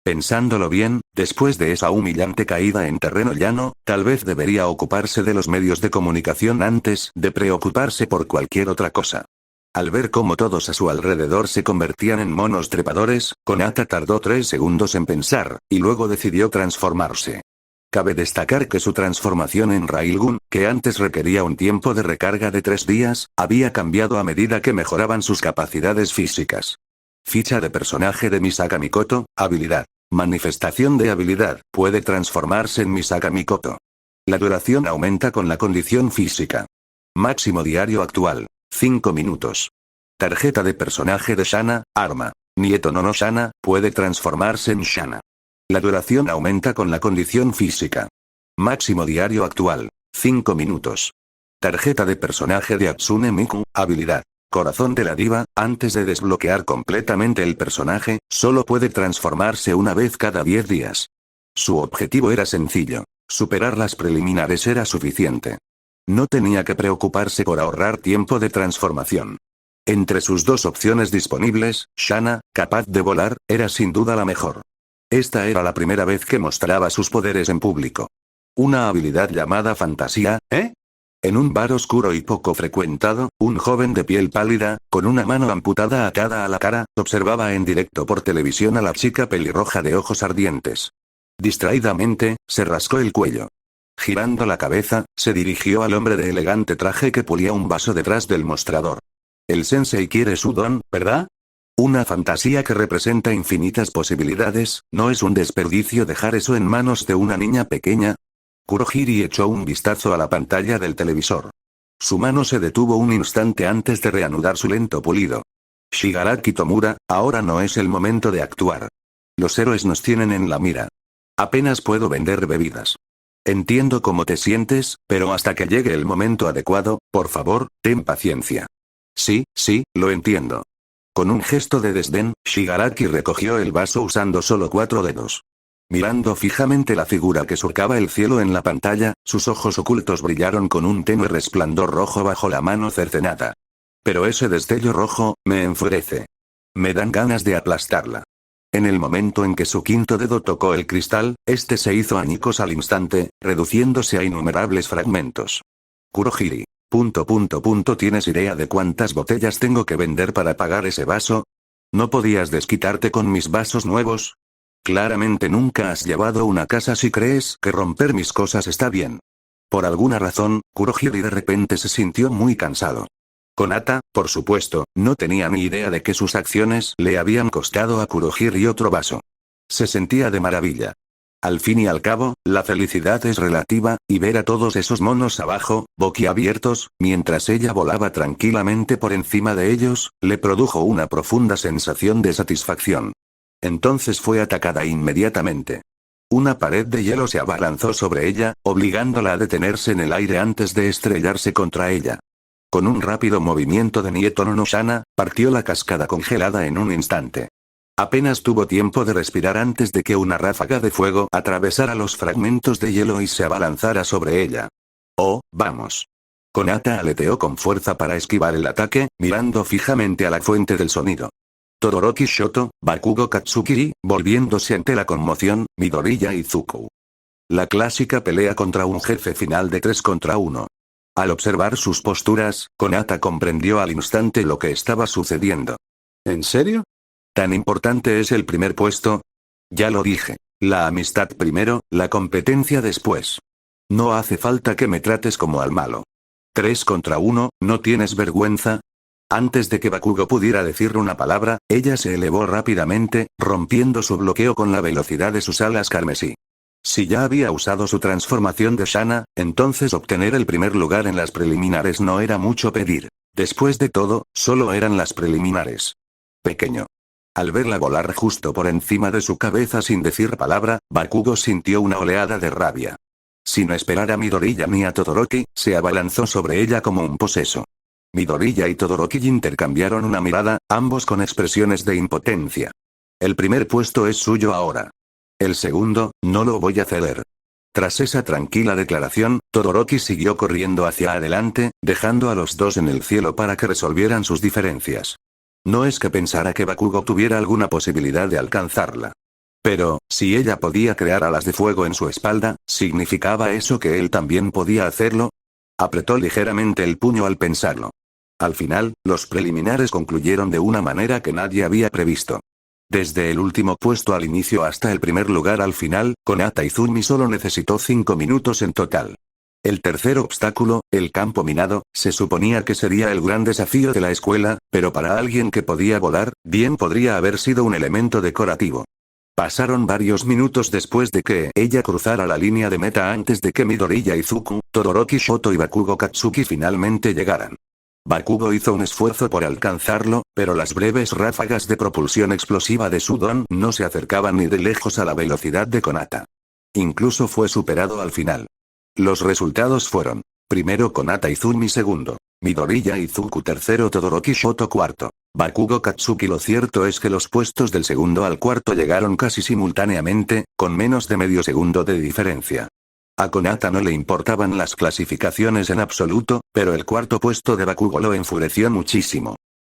Pensándolo bien, después de esa humillante caída en terreno llano, tal vez debería ocuparse de los medios de comunicación antes de preocuparse por cualquier otra cosa. Al ver cómo todos a su alrededor se convertían en monos trepadores, Konata tardó 3 segundos en pensar, y luego decidió transformarse. Cabe destacar que su transformación en Railgun, que antes requería un tiempo de recarga de 3 días, había cambiado a medida que mejoraban sus capacidades físicas. Ficha de personaje de Misaka Mikoto, habilidad. Manifestación de habilidad, puede transformarse en Misaka Mikoto. La duración aumenta con la condición física. Máximo diario actual, 5 minutos. Tarjeta de personaje de Shana, arma. Nieto no Shana, puede transformarse en Shana. La duración aumenta con la condición física. Máximo diario actual, 5 minutos. Tarjeta de personaje de Hatsune Miku, habilidad. Corazón de la diva, antes de desbloquear completamente el personaje, solo puede transformarse una vez cada 10 días. Su objetivo era sencillo. Superar las preliminares era suficiente. No tenía que preocuparse por ahorrar tiempo de transformación. Entre sus dos opciones disponibles, Shana, capaz de volar, era sin duda la mejor. Esta era la primera vez que mostraba sus poderes en público. Una habilidad llamada fantasía, ¿eh? En un bar oscuro y poco frecuentado, un joven de piel pálida, con una mano amputada atada a la cara, observaba en directo por televisión a la chica pelirroja de ojos ardientes. Distraídamente, se rascó el cuello. Girando la cabeza, se dirigió al hombre de elegante traje que pulía un vaso detrás del mostrador. El sensei quiere su don, ¿verdad? Una fantasía que representa infinitas posibilidades, ¿no es un desperdicio dejar eso en manos de una niña pequeña? Kurohiri echó un vistazo a la pantalla del televisor. Su mano se detuvo un instante antes de reanudar su lento pulido. Shigaraki Tomura, ahora no es el momento de actuar. Los héroes nos tienen en la mira. Apenas puedo vender bebidas. Entiendo cómo te sientes, pero hasta que llegue el momento adecuado, por favor, ten paciencia. Sí, lo entiendo. Con un gesto de desdén, Shigaraki recogió el vaso usando solo 4 dedos. Mirando fijamente la figura que surcaba el cielo en la pantalla, sus ojos ocultos brillaron con un tenue resplandor rojo bajo la mano cercenada. Pero ese destello rojo, me enfurece. Me dan ganas de aplastarla. En el momento en que su quinto dedo tocó el cristal, este se hizo añicos al instante, reduciéndose a innumerables fragmentos. Kurohiri. ¿Tienes idea de cuántas botellas tengo que vender para pagar ese vaso? ¿No podías desquitarte con mis vasos nuevos? Claramente nunca has llevado una casa si crees que romper mis cosas está bien. Por alguna razón, Kurohiri de repente se sintió muy cansado. Konata, por supuesto, no tenía ni idea de que sus acciones le habían costado a Kurohiri otro vaso. Se sentía de maravilla. Al fin y al cabo, la felicidad es relativa, y ver a todos esos monos abajo, boquiabiertos, mientras ella volaba tranquilamente por encima de ellos, le produjo una profunda sensación de satisfacción. Entonces fue atacada inmediatamente. Una pared de hielo se abalanzó sobre ella, obligándola a detenerse en el aire antes de estrellarse contra ella. Con un rápido movimiento de Nieto no Shana, partió la cascada congelada en un instante. Apenas tuvo tiempo de respirar antes de que una ráfaga de fuego atravesara los fragmentos de hielo y se abalanzara sobre ella. ¡Oh, vamos! Konata aleteó con fuerza para esquivar el ataque, mirando fijamente a la fuente del sonido. Todoroki Shoto, Bakugo Katsukiri, volviéndose ante la conmoción, Midoriya y Izuku. La clásica pelea contra un jefe final de 3 contra 1. Al observar sus posturas, Konata comprendió al instante lo que estaba sucediendo. ¿En serio? ¿Tan importante es el primer puesto? Ya lo dije. La amistad primero, la competencia después. No hace falta que me trates como al malo. 3 contra 1, ¿no tienes vergüenza? Antes de que Bakugo pudiera decir una palabra, ella se elevó rápidamente, rompiendo su bloqueo con la velocidad de sus alas carmesí. Si ya había usado su transformación de Shana, entonces obtener el primer lugar en las preliminares no era mucho pedir. Después de todo, solo eran las preliminares. Pequeño. Al verla volar justo por encima de su cabeza sin decir palabra, Bakugo sintió una oleada de rabia. Sin esperar a Midoriya ni a Todoroki, se abalanzó sobre ella como un poseso. Midoriya y Todoroki intercambiaron una mirada, ambos con expresiones de impotencia. El primer puesto es suyo ahora. El segundo, no lo voy a ceder. Tras esa tranquila declaración, Todoroki siguió corriendo hacia adelante, dejando a los dos en el cielo para que resolvieran sus diferencias. No es que pensara que Bakugo tuviera alguna posibilidad de alcanzarla. Pero, si ella podía crear alas de fuego en su espalda, ¿significaba eso que él también podía hacerlo? Apretó ligeramente el puño al pensarlo. Al final, los preliminares concluyeron de una manera que nadie había previsto. Desde el último puesto al inicio hasta el primer lugar al final, Konata Izumi solo necesitó 5 minutos en total. El tercer obstáculo, el campo minado, se suponía que sería el gran desafío de la escuela, pero para alguien que podía volar, bien podría haber sido un elemento decorativo. Pasaron varios minutos después de que ella cruzara la línea de meta antes de que Midoriya Izuku, Todoroki Shoto y Bakugo Katsuki finalmente llegaran. Bakugo hizo un esfuerzo por alcanzarlo, pero las breves ráfagas de propulsión explosiva de su don no se acercaban ni de lejos a la velocidad de Konata. Incluso fue superado al final. Los resultados fueron: primero Konata Izumi segundo, Midoriya Izuku tercero, Todoroki Shoto cuarto, Bakugo Katsuki. Lo cierto es que los puestos del segundo al cuarto llegaron casi simultáneamente, con menos de medio segundo de diferencia. A Konata no le importaban las clasificaciones en absoluto, pero el cuarto puesto de Bakugo lo enfureció muchísimo.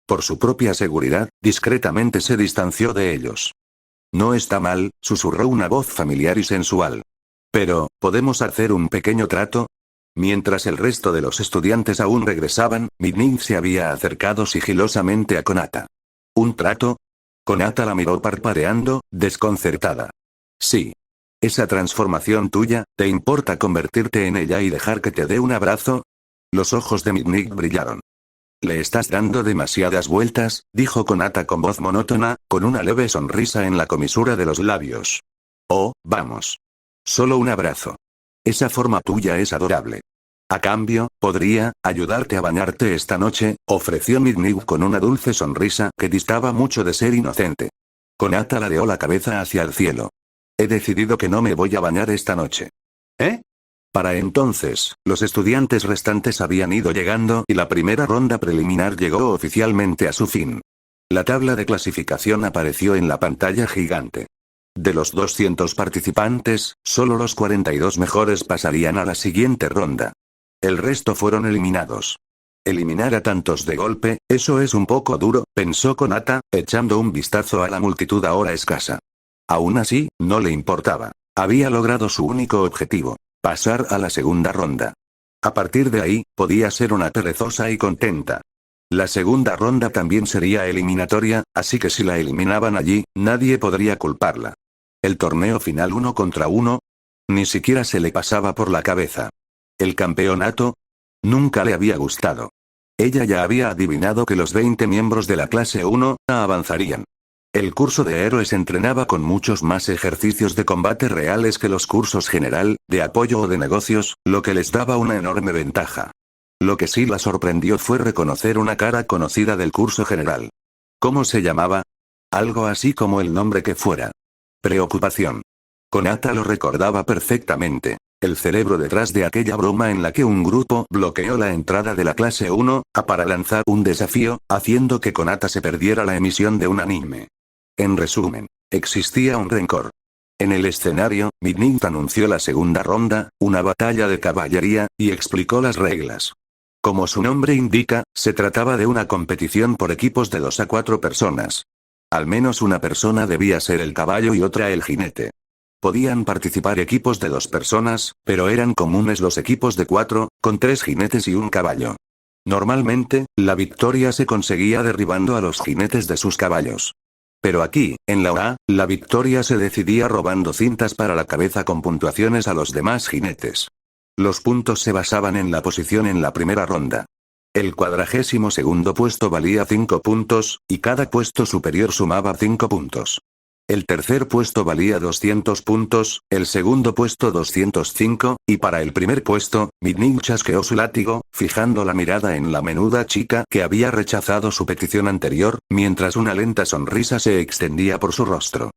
Por su propia seguridad, discretamente se distanció de ellos. No está mal, susurró una voz familiar y sensual. Pero, ¿podemos hacer un pequeño trato? Mientras el resto de los estudiantes aún regresaban, Midnight se había acercado sigilosamente a Konata. ¿Un trato? Konata la miró parpadeando, desconcertada. Sí. Esa transformación tuya, ¿te importa convertirte en ella y dejar que te dé un abrazo? Los ojos de Midnight brillaron. Le estás dando demasiadas vueltas, dijo Konata con voz monótona, con una leve sonrisa en la comisura de los labios. Oh, vamos. Solo un abrazo. Esa forma tuya es adorable. A cambio, ¿podría ayudarte a bañarte esta noche?, ofreció Midnight con una dulce sonrisa que distaba mucho de ser inocente. Konata ladeó la cabeza hacia el cielo. He decidido que no me voy a bañar esta noche. ¿Eh? Para entonces, los estudiantes restantes habían ido llegando y la primera ronda preliminar llegó oficialmente a su fin. La tabla de clasificación apareció en la pantalla gigante. De los 200 participantes, solo los 42 mejores pasarían a la siguiente ronda. El resto fueron eliminados. Eliminar a tantos de golpe, eso es un poco duro, pensó Konata, echando un vistazo a la multitud ahora escasa. Aún así, no le importaba. Había logrado su único objetivo: pasar a la segunda ronda. A partir de ahí, podía ser una perezosa y contenta. La segunda ronda también sería eliminatoria, así que si la eliminaban allí, nadie podría culparla. El torneo final 1 contra 1. Ni siquiera se le pasaba por la cabeza. ¿El campeonato? Nunca le había gustado. Ella ya había adivinado que los 20 miembros de la clase 1 avanzarían. El curso de héroes entrenaba con muchos más ejercicios de combate reales que los cursos general, de apoyo o de negocios, lo que les daba una enorme ventaja. Lo que sí la sorprendió fue reconocer una cara conocida del curso general. ¿Cómo se llamaba? Algo así como el nombre que fuera. Preocupación. Konata lo recordaba perfectamente. El cerebro detrás de aquella broma en la que un grupo bloqueó la entrada de la clase 1, para lanzar un desafío, haciendo que Konata se perdiera la emisión de un anime. En resumen, existía un rencor. En el escenario, Midnight anunció la segunda ronda, una batalla de caballería, y explicó las reglas. Como su nombre indica, se trataba de una competición por equipos de 2 a 4 personas. Al menos una persona debía ser el caballo y otra el jinete. Podían participar equipos de 2 personas, pero eran comunes los equipos de 4, con 3 jinetes y un caballo. Normalmente, la victoria se conseguía derribando a los jinetes de sus caballos. Pero aquí, en la OA, la victoria se decidía robando cintas para la cabeza con puntuaciones a los demás jinetes. Los puntos se basaban en la posición en la primera ronda. El 42º puesto valía 5 puntos, y cada puesto superior sumaba 5 puntos. El tercer puesto valía 200 puntos, el segundo puesto 205, y para el primer puesto, Midnight chasqueó su látigo, fijando la mirada en la menuda chica que había rechazado su petición anterior, mientras una lenta sonrisa se extendía por su rostro.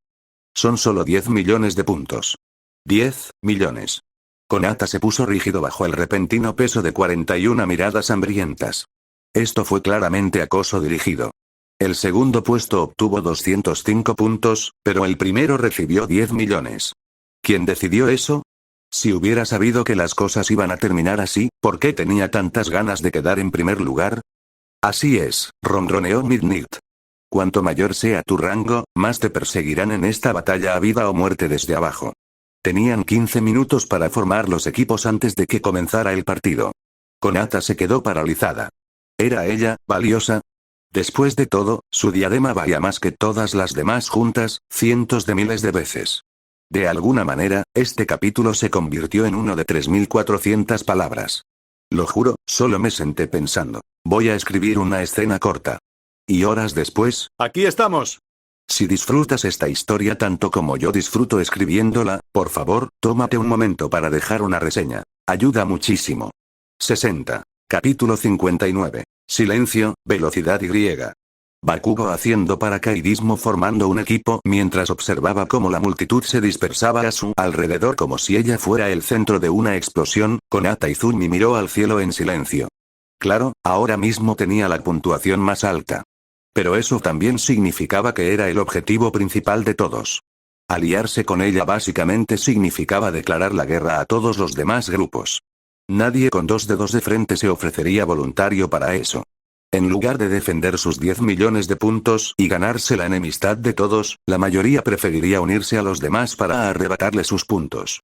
Son solo 10 millones de puntos. 10 millones. Konata se puso rígido bajo el repentino peso de 41 miradas hambrientas. Esto fue claramente acoso dirigido. El segundo puesto obtuvo 205 puntos, pero el primero recibió 10 millones. ¿Quién decidió eso? Si hubiera sabido que las cosas iban a terminar así, ¿por qué tenía tantas ganas de quedar en primer lugar? Así es, ronroneó Midnight. Cuanto mayor sea tu rango, más te perseguirán en esta batalla a vida o muerte desde abajo. Tenían 15 minutos para formar los equipos antes de que comenzara el partido. Konata se quedó paralizada. ¿Era ella valiosa? Después de todo, su diadema valía más que todas las demás juntas, cientos de miles de veces. De alguna manera, este capítulo se convirtió en uno de 3400 palabras. Lo juro, solo me senté pensando. Voy a escribir una escena corta. Y horas después, Aquí estamos. si disfrutas esta historia tanto como yo disfruto escribiéndola, por favor, tómate un momento para dejar una reseña. Ayuda muchísimo. 60. Capítulo 59. Silencio, velocidad Y. Bakugo haciendo paracaidismo formando un equipo mientras observaba cómo la multitud se dispersaba a su alrededor como si ella fuera el centro de una explosión. Konata Izumi miró al cielo en silencio. Claro, ahora mismo tenía la puntuación más alta. Pero eso también significaba que era el objetivo principal de todos. Aliarse con ella básicamente significaba declarar la guerra a todos los demás grupos. Nadie con dos dedos de frente se ofrecería voluntario para eso. En lugar de defender sus 10 millones de puntos y ganarse la enemistad de todos, la mayoría preferiría unirse a los demás para arrebatarle sus puntos.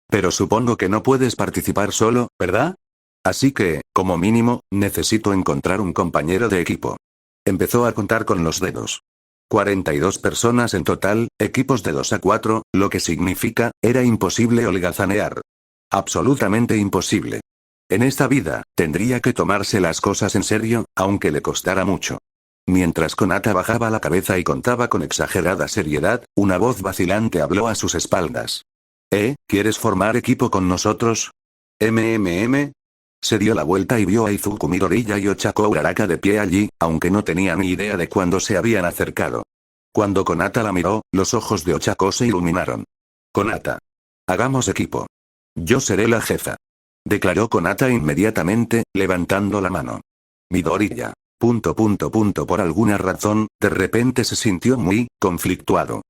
Pero supongo que no puedes participar solo, ¿verdad? Así que, como mínimo, necesito encontrar un compañero de equipo. Empezó a contar con los dedos. 42 personas en total, equipos de 2 a 4, lo que significa, era imposible holgazanear. Absolutamente imposible. En esta vida, tendría que tomarse las cosas en serio, aunque le costara mucho. Mientras Konata bajaba la cabeza y contaba con exagerada seriedad, una voz vacilante habló a sus espaldas. ¿Quieres formar equipo con nosotros? Se dio la vuelta y vio a Izuku Midoriya y Ochako Uraraka de pie allí, aunque no tenía ni idea de cuándo se habían acercado. Cuando Konata la miró, los ojos de Ochako se iluminaron. Konata. Hagamos equipo. Yo seré la jefa. Declaró Konata inmediatamente, levantando la mano. Midoriya. Por alguna razón, de repente se sintió muy conflictuado.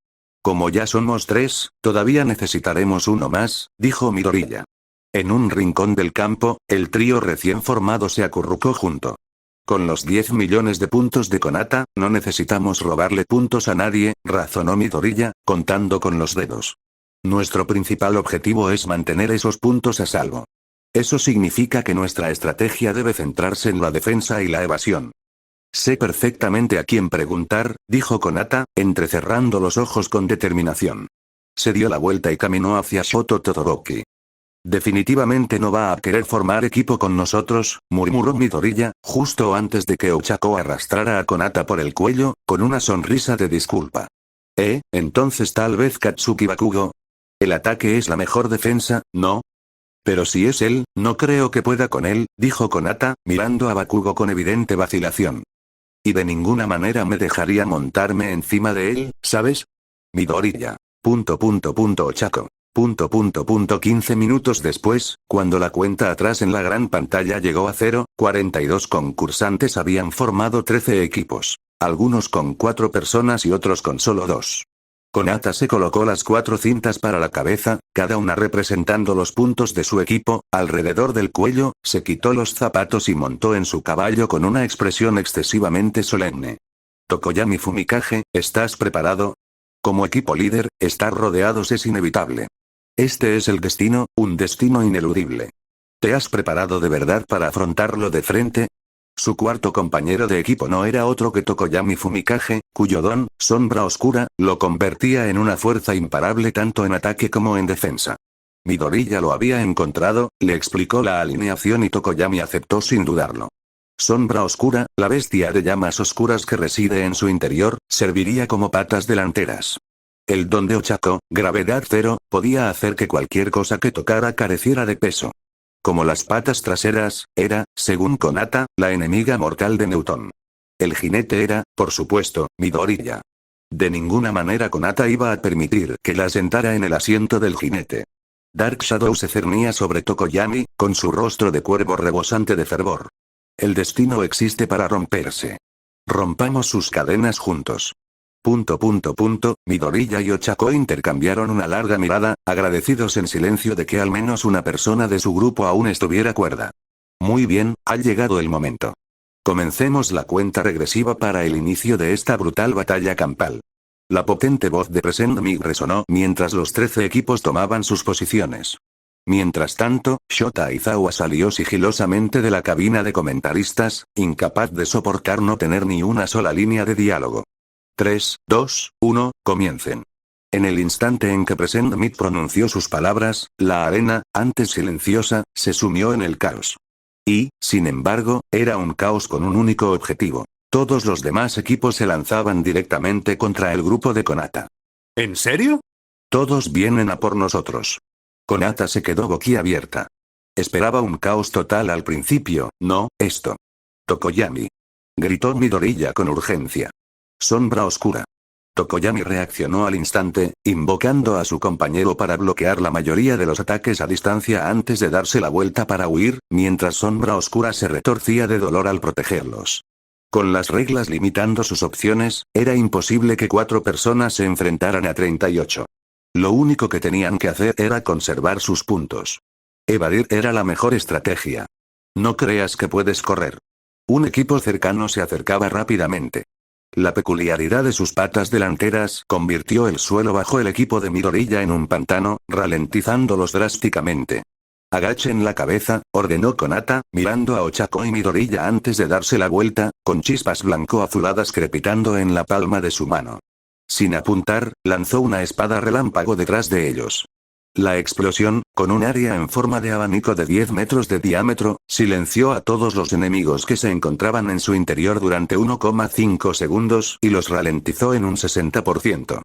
Como ya somos 3, todavía necesitaremos uno más, dijo Midoriya. En un rincón del campo, el trío recién formado se acurrucó junto. Con los 10 millones de puntos de Konata, no necesitamos robarle puntos a nadie, razonó Midoriya, contando con los dedos. Nuestro principal objetivo es mantener esos puntos a salvo. Eso significa que nuestra estrategia debe centrarse en la defensa y la evasión. Sé perfectamente a quién preguntar, dijo Konata, entrecerrando los ojos con determinación. Se dio la vuelta y caminó hacia Shoto Todoroki. Definitivamente no va a querer formar equipo con nosotros, murmuró Midoriya, justo antes de que Ochako arrastrara a Konata por el cuello, con una sonrisa de disculpa. Entonces tal vez Katsuki Bakugo. El ataque es la mejor defensa, ¿no? Pero si es él, no creo que pueda con él, dijo Konata, mirando a Bakugo con evidente vacilación. Y de ninguna manera me dejaría montarme encima de él, ¿sabes? Midoriya. Ochako. 15 minutos después, cuando la cuenta atrás en la gran pantalla llegó a 0, 42 concursantes habían formado 13 equipos. Algunos con 4 personas y otros con solo 2. Konata se colocó las 4 cintas para la cabeza, cada una representando los puntos de su equipo, alrededor del cuello, se quitó los zapatos y montó en su caballo con una expresión excesivamente solemne. Tokoyami Fumikage, ¿estás preparado? Como equipo líder, estar rodeados es inevitable. Este es el destino, un destino ineludible. ¿Te has preparado de verdad para afrontarlo de frente? Su cuarto compañero de equipo no era otro que Tokoyami Fumikage, cuyo don, sombra oscura, lo convertía en una fuerza imparable tanto en ataque como en defensa. Midoriya lo había encontrado, le explicó la alineación y Tokoyami aceptó sin dudarlo. Sombra oscura, la bestia de llamas oscuras que reside en su interior, serviría como patas delanteras. El don de Ochako, gravedad cero, podía hacer que cualquier cosa que tocara careciera de peso. Como las patas traseras, era, según Konata, la enemiga mortal de Newton. El jinete era, por supuesto, Midoriya. De ninguna manera Konata iba a permitir que la sentara en el asiento del jinete. Dark Shadow se cernía sobre Tokoyami, con su rostro de cuervo rebosante de fervor. El destino existe para romperse. Rompamos sus cadenas juntos. Midoriya y Ochako intercambiaron una larga mirada, agradecidos en silencio de que al menos una persona de su grupo aún estuviera cuerda. Muy bien, ha llegado el momento. Comencemos la cuenta regresiva para el inicio de esta brutal batalla campal. La potente voz de Present Mig resonó mientras los 13 equipos tomaban sus posiciones. Mientras tanto, Shota Aizawa salió sigilosamente de la cabina de comentaristas, incapaz de soportar no tener ni una sola línea de diálogo. 3, 2, 1, comiencen. En el instante en que Present Meat pronunció sus palabras, la arena, antes silenciosa, se sumió en el caos. Y, sin embargo, era un caos con un único objetivo. Todos los demás equipos se lanzaban directamente contra el grupo de Konata. ¿En serio? Todos vienen a por nosotros. Konata se quedó boquiabierta. Esperaba un caos total al principio, no, esto. Tokoyami. Gritó Midoriya con urgencia. Sombra oscura. Tokoyami reaccionó al instante, invocando a su compañero para bloquear la mayoría de los ataques a distancia antes de darse la vuelta para huir, mientras Sombra Oscura se retorcía de dolor al protegerlos. Con las reglas limitando sus opciones, era imposible que 4 personas se enfrentaran a 38. Lo único que tenían que hacer era conservar sus puntos. Evadir era la mejor estrategia. No creas que puedes correr. Un equipo cercano se acercaba rápidamente. La peculiaridad de sus patas delanteras convirtió el suelo bajo el equipo de Midoriya en un pantano, ralentizándolos drásticamente. Agachen la cabeza, ordenó Konata, mirando a Ochako y Midoriya antes de darse la vuelta, con chispas blanco-azuladas crepitando en la palma de su mano. Sin apuntar, lanzó una espada relámpago detrás de ellos. La explosión, con un área en forma de abanico de 10 metros de diámetro, silenció a todos los enemigos que se encontraban en su interior durante 1,5 segundos y los ralentizó en un 60%.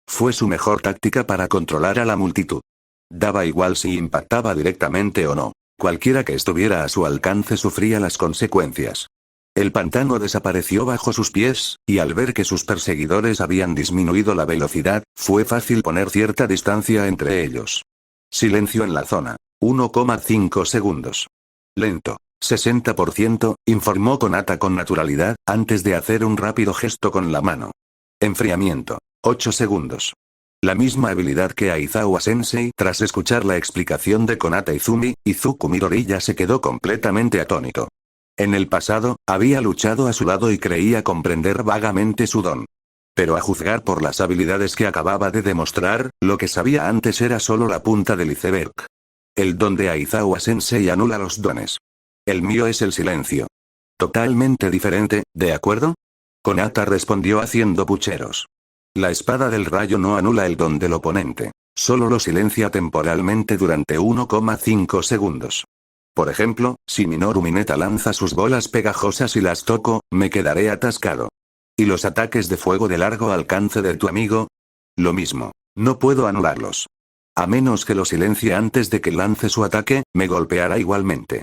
Fue su mejor táctica para controlar a la multitud. Daba igual si impactaba directamente o no. Cualquiera que estuviera a su alcance sufría las consecuencias. El pantano desapareció bajo sus pies, y al ver que sus perseguidores habían disminuido la velocidad, fue fácil poner cierta distancia entre ellos. Silencio en la zona. 1,5 segundos. Lento. 60%, informó Konata con naturalidad, antes de hacer un rápido gesto con la mano. Enfriamiento. 8 segundos. La misma habilidad que Aizawa Sensei. Tras escuchar la explicación de Konata Izumi, Izuku Midoriya se quedó completamente atónito. En el pasado, había luchado a su lado y creía comprender vagamente su don. Pero a juzgar por las habilidades que acababa de demostrar, lo que sabía antes era solo la punta del iceberg. El don de Aizawa Sensei anula los dones. El mío es el silencio. Totalmente diferente, ¿de acuerdo? Konata respondió haciendo pucheros. La espada del rayo no anula el don del oponente, solo lo silencia temporalmente durante 1,5 segundos. Por ejemplo, si Minoru Mineta lanza sus bolas pegajosas y las toco, me quedaré atascado. ¿Y los ataques de fuego de largo alcance de tu amigo? Lo mismo. No puedo anularlos. A menos que lo silencie antes de que lance su ataque, me golpeará igualmente.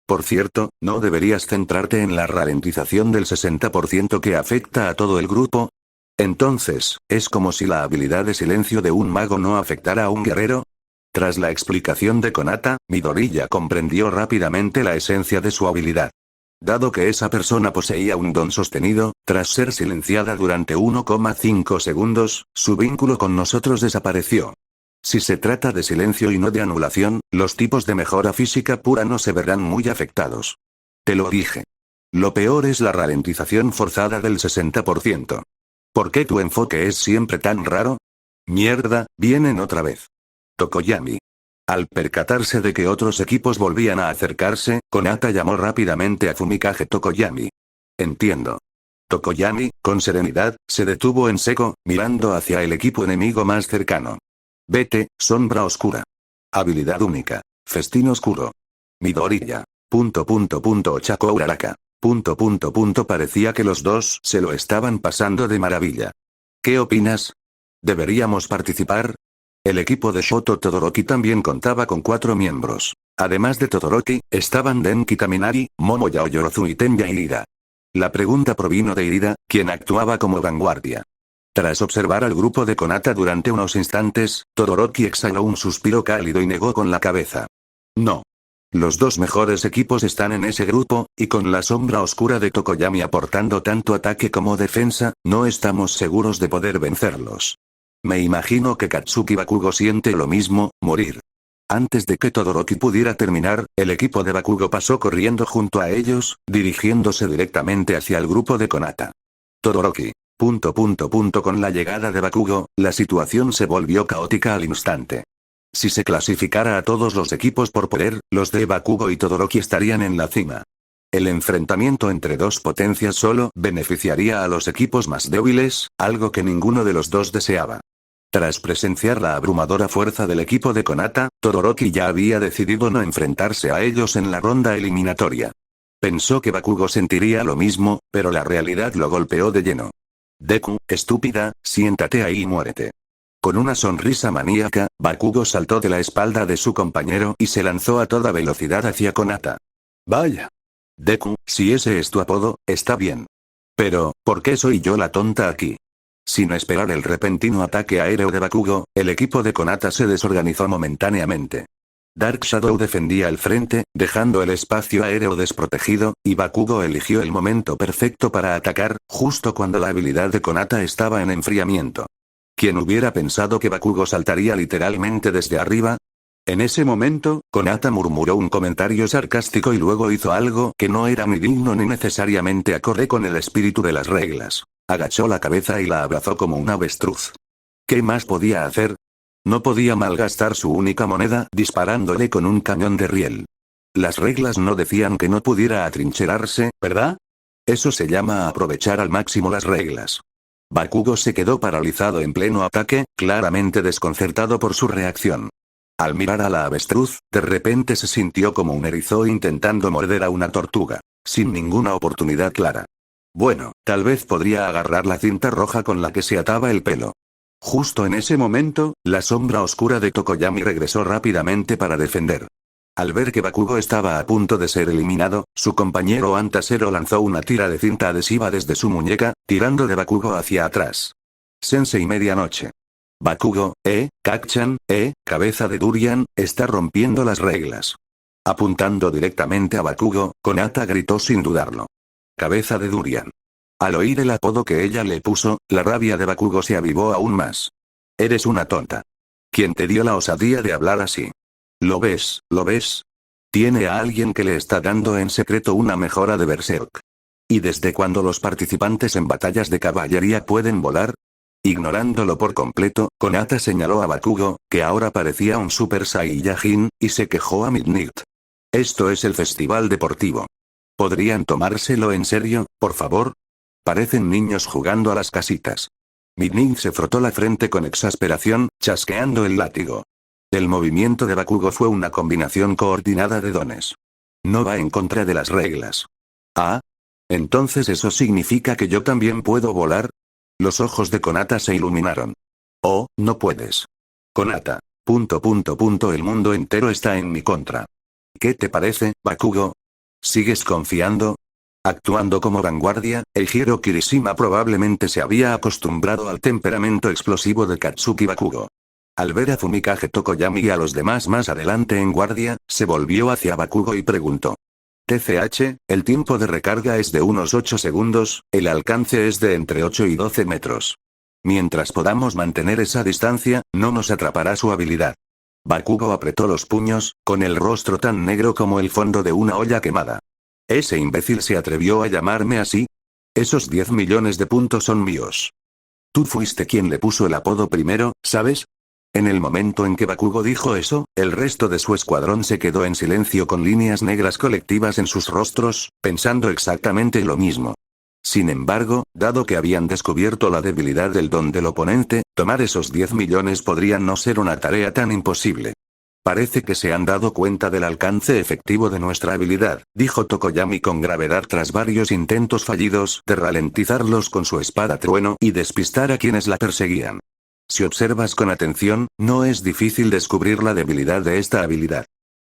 Por cierto, ¿no deberías centrarte en la ralentización del 60% que afecta a todo el grupo? Entonces, ¿es como si la habilidad de silencio de un mago no afectara a un guerrero? Tras la explicación de Konata, Midoriya comprendió rápidamente la esencia de su habilidad. Dado que esa persona poseía un don sostenido, tras ser silenciada durante 1,5 segundos, su vínculo con nosotros desapareció. Si se trata de silencio y no de anulación, los tipos de mejora física pura no se verán muy afectados. Te lo dije. Lo peor es la ralentización forzada del 60%. ¿Por qué tu enfoque es siempre tan raro? Mierda, vienen otra vez. Tokoyami. Al percatarse de que otros equipos volvían a acercarse, Konata llamó rápidamente a Fumikage Tokoyami. Entiendo. Tokoyami, con serenidad, se detuvo en seco, mirando hacia el equipo enemigo más cercano. Vete, sombra oscura. Habilidad única. Festín oscuro. Midoriya. Ochako Uraraka. Parecía que los dos se lo estaban pasando de maravilla. ¿Qué opinas? ¿Deberíamos participar? El equipo de Shoto Todoroki también contaba con 4 miembros. Además de Todoroki, estaban Denki Kaminari, Momoya Oyorozu y Tenya Irida. La pregunta provino de Irida, quien actuaba como vanguardia. Tras observar al grupo de Konata durante unos instantes, Todoroki exhaló un suspiro cálido y negó con la cabeza. No. Los 2 mejores equipos están en ese grupo, y con la sombra oscura de Tokoyami aportando tanto ataque como defensa, no estamos seguros de poder vencerlos. Me imagino que Katsuki Bakugo siente lo mismo, morir. Antes de que Todoroki pudiera terminar, el equipo de Bakugo pasó corriendo junto a ellos, dirigiéndose directamente hacia el grupo de Konata. Todoroki. Con la llegada de Bakugo, la situación se volvió caótica al instante. Si se clasificara a todos los equipos por poder, los de Bakugo y Todoroki estarían en la cima. El enfrentamiento entre dos potencias solo beneficiaría a los equipos más débiles, algo que ninguno de los dos deseaba. Tras presenciar la abrumadora fuerza del equipo de Konata, Todoroki ya había decidido no enfrentarse a ellos en la ronda eliminatoria. Pensó que Bakugo sentiría lo mismo, pero la realidad lo golpeó de lleno. Deku, estúpida, siéntate ahí y muérete. Con una sonrisa maníaca, Bakugo saltó de la espalda de su compañero y se lanzó a toda velocidad hacia Konata. Vaya. Deku, si ese es tu apodo, está bien. Pero, ¿por qué soy yo la tonta aquí? Sin esperar el repentino ataque aéreo de Bakugo, el equipo de Konata se desorganizó momentáneamente. Dark Shadow defendía el frente, dejando el espacio aéreo desprotegido, y Bakugo eligió el momento perfecto para atacar, justo cuando la habilidad de Konata estaba en enfriamiento. ¿Quién hubiera pensado que Bakugo saltaría literalmente desde arriba? En ese momento, Konata murmuró un comentario sarcástico y luego hizo algo que no era ni digno ni necesariamente acorde con el espíritu de las reglas. Agachó la cabeza y la abrazó como un avestruz. ¿Qué más podía hacer? No podía malgastar su única moneda disparándole con un cañón de riel. Las reglas no decían que no pudiera atrincherarse, ¿verdad? Eso se llama aprovechar al máximo las reglas. Bakugo se quedó paralizado en pleno ataque, claramente desconcertado por su reacción. Al mirar a la avestruz, de repente se sintió como un erizo intentando morder a una tortuga, sin ninguna oportunidad clara. Bueno, tal vez podría agarrar la cinta roja con la que se ataba el pelo. Justo en ese momento, la sombra oscura de Tokoyami regresó rápidamente para defender. Al ver que Bakugo estaba a punto de ser eliminado, su compañero Antasero lanzó una tira de cinta adhesiva desde su muñeca, tirando de Bakugo hacia atrás. Sensei medianoche. Bakugo, Kacchan, cabeza de durian, está rompiendo las reglas. Apuntando directamente a Bakugo, Konata gritó sin dudarlo. Cabeza de durian. Al oír el apodo que ella le puso, la rabia de Bakugo se avivó aún más. Eres una tonta. ¿Quién te dio la osadía de hablar así? ¿Lo ves? ¿Lo ves? Tiene a alguien que le está dando en secreto una mejora de Berserk. ¿Y desde cuándo los participantes en batallas de caballería pueden volar? Ignorándolo por completo, Konata señaló a Bakugo, que ahora parecía un Super Saiyajin, y se quejó a Midnight. Esto es el festival deportivo. ¿Podrían tomárselo en serio, por favor? Parecen niños jugando a las casitas. Midnight se frotó la frente con exasperación, chasqueando el látigo. El movimiento de Bakugo fue una combinación coordinada de dones. No va en contra de las reglas. ¿Ah? ¿Entonces eso significa que yo también puedo volar? Los ojos de Konata se iluminaron. Oh, no puedes. Konata. El mundo entero está en mi contra. ¿Qué te parece, Bakugo? ¿Sigues confiando? Actuando como vanguardia, Eijiro Kirishima probablemente se había acostumbrado al temperamento explosivo de Katsuki Bakugo. Al ver a Fumikage Tokoyami y a los demás más adelante en guardia, se volvió hacia Bakugo y preguntó. TCH, el tiempo de recarga es de unos 8 segundos, el alcance es de entre 8 y 12 metros. Mientras podamos mantener esa distancia, no nos atrapará su habilidad. Bakugo apretó los puños, con el rostro tan negro como el fondo de una olla quemada. ¿Ese imbécil se atrevió a llamarme así? Esos 10 millones de puntos son míos. Tú fuiste quien le puso el apodo primero, ¿sabes? En el momento en que Bakugo dijo eso, el resto de su escuadrón se quedó en silencio con líneas negras colectivas en sus rostros, pensando exactamente lo mismo. Sin embargo, dado que habían descubierto la debilidad del don del oponente, tomar esos 10 millones podría no ser una tarea tan imposible. Parece que se han dado cuenta del alcance efectivo de nuestra habilidad, dijo Tokoyami con gravedad tras varios intentos fallidos de ralentizarlos con su espada trueno y despistar a quienes la perseguían. Si observas con atención, no es difícil descubrir la debilidad de esta habilidad.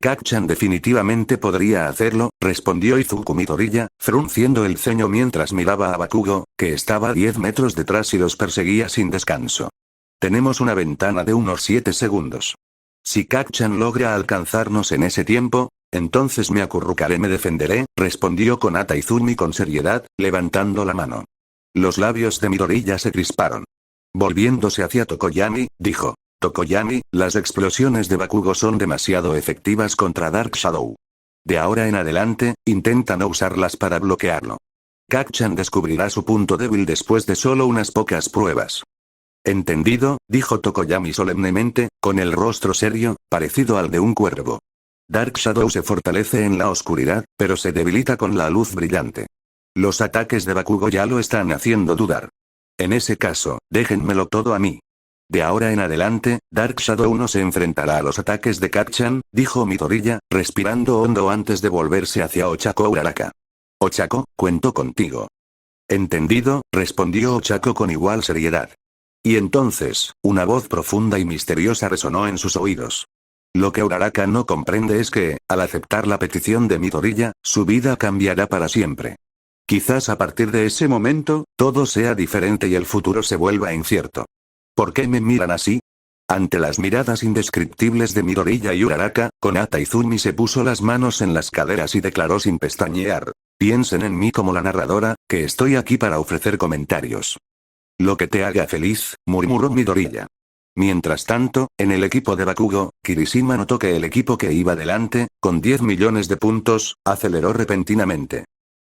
Kacchan definitivamente podría hacerlo, respondió Izuku Midoriya, frunciendo el ceño mientras miraba a Bakugo, que estaba a 10 metros detrás y los perseguía sin descanso. Tenemos una ventana de unos 7 segundos. Si Kacchan logra alcanzarnos en ese tiempo, entonces me acurrucaré, me defenderé, respondió Konata Izumi con seriedad, levantando la mano. Los labios de Midoriya se crisparon. Volviéndose hacia Tokoyami, dijo. Tokoyami, las explosiones de Bakugo son demasiado efectivas contra Dark Shadow. De ahora en adelante, intenta no usarlas para bloquearlo. Kacchan descubrirá su punto débil después de solo unas pocas pruebas. Entendido, dijo Tokoyami solemnemente, con el rostro serio, parecido al de un cuervo. Dark Shadow se fortalece en la oscuridad, pero se debilita con la luz brillante. Los ataques de Bakugo ya lo están haciendo dudar. En ese caso, déjenmelo todo a mí. De ahora en adelante, Dark Shadow no se enfrentará a los ataques de Kacchan, dijo Midoriya, respirando hondo antes de volverse hacia Ochako Uraraka. Ochako, cuento contigo. Entendido, respondió Ochako con igual seriedad. Y entonces, una voz profunda y misteriosa resonó en sus oídos. Lo que Uraraka no comprende es que, al aceptar la petición de Midoriya, su vida cambiará para siempre. Quizás a partir de ese momento, todo sea diferente y el futuro se vuelva incierto. ¿Por qué me miran así? Ante las miradas indescriptibles de Midoriya y Uraraka, Konata Izumi se puso las manos en las caderas y declaró sin pestañear: piensen en mí como la narradora, que estoy aquí para ofrecer comentarios. Lo que te haga feliz, murmuró Midoriya. Mientras tanto, en el equipo de Bakugo, Kirishima notó que el equipo que iba delante, con 10 millones de puntos, aceleró repentinamente.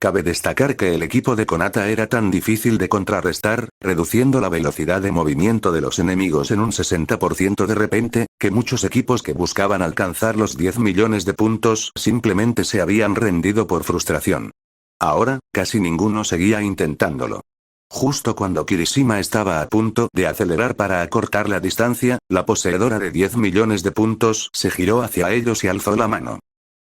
Cabe destacar que el equipo de Konata era tan difícil de contrarrestar, reduciendo la velocidad de movimiento de los enemigos en un 60% de repente, que muchos equipos que buscaban alcanzar los 10 millones de puntos simplemente se habían rendido por frustración. Ahora, casi ninguno seguía intentándolo. Justo cuando Kirishima estaba a punto de acelerar para acortar la distancia, la poseedora de 10 millones de puntos se giró hacia ellos y alzó la mano.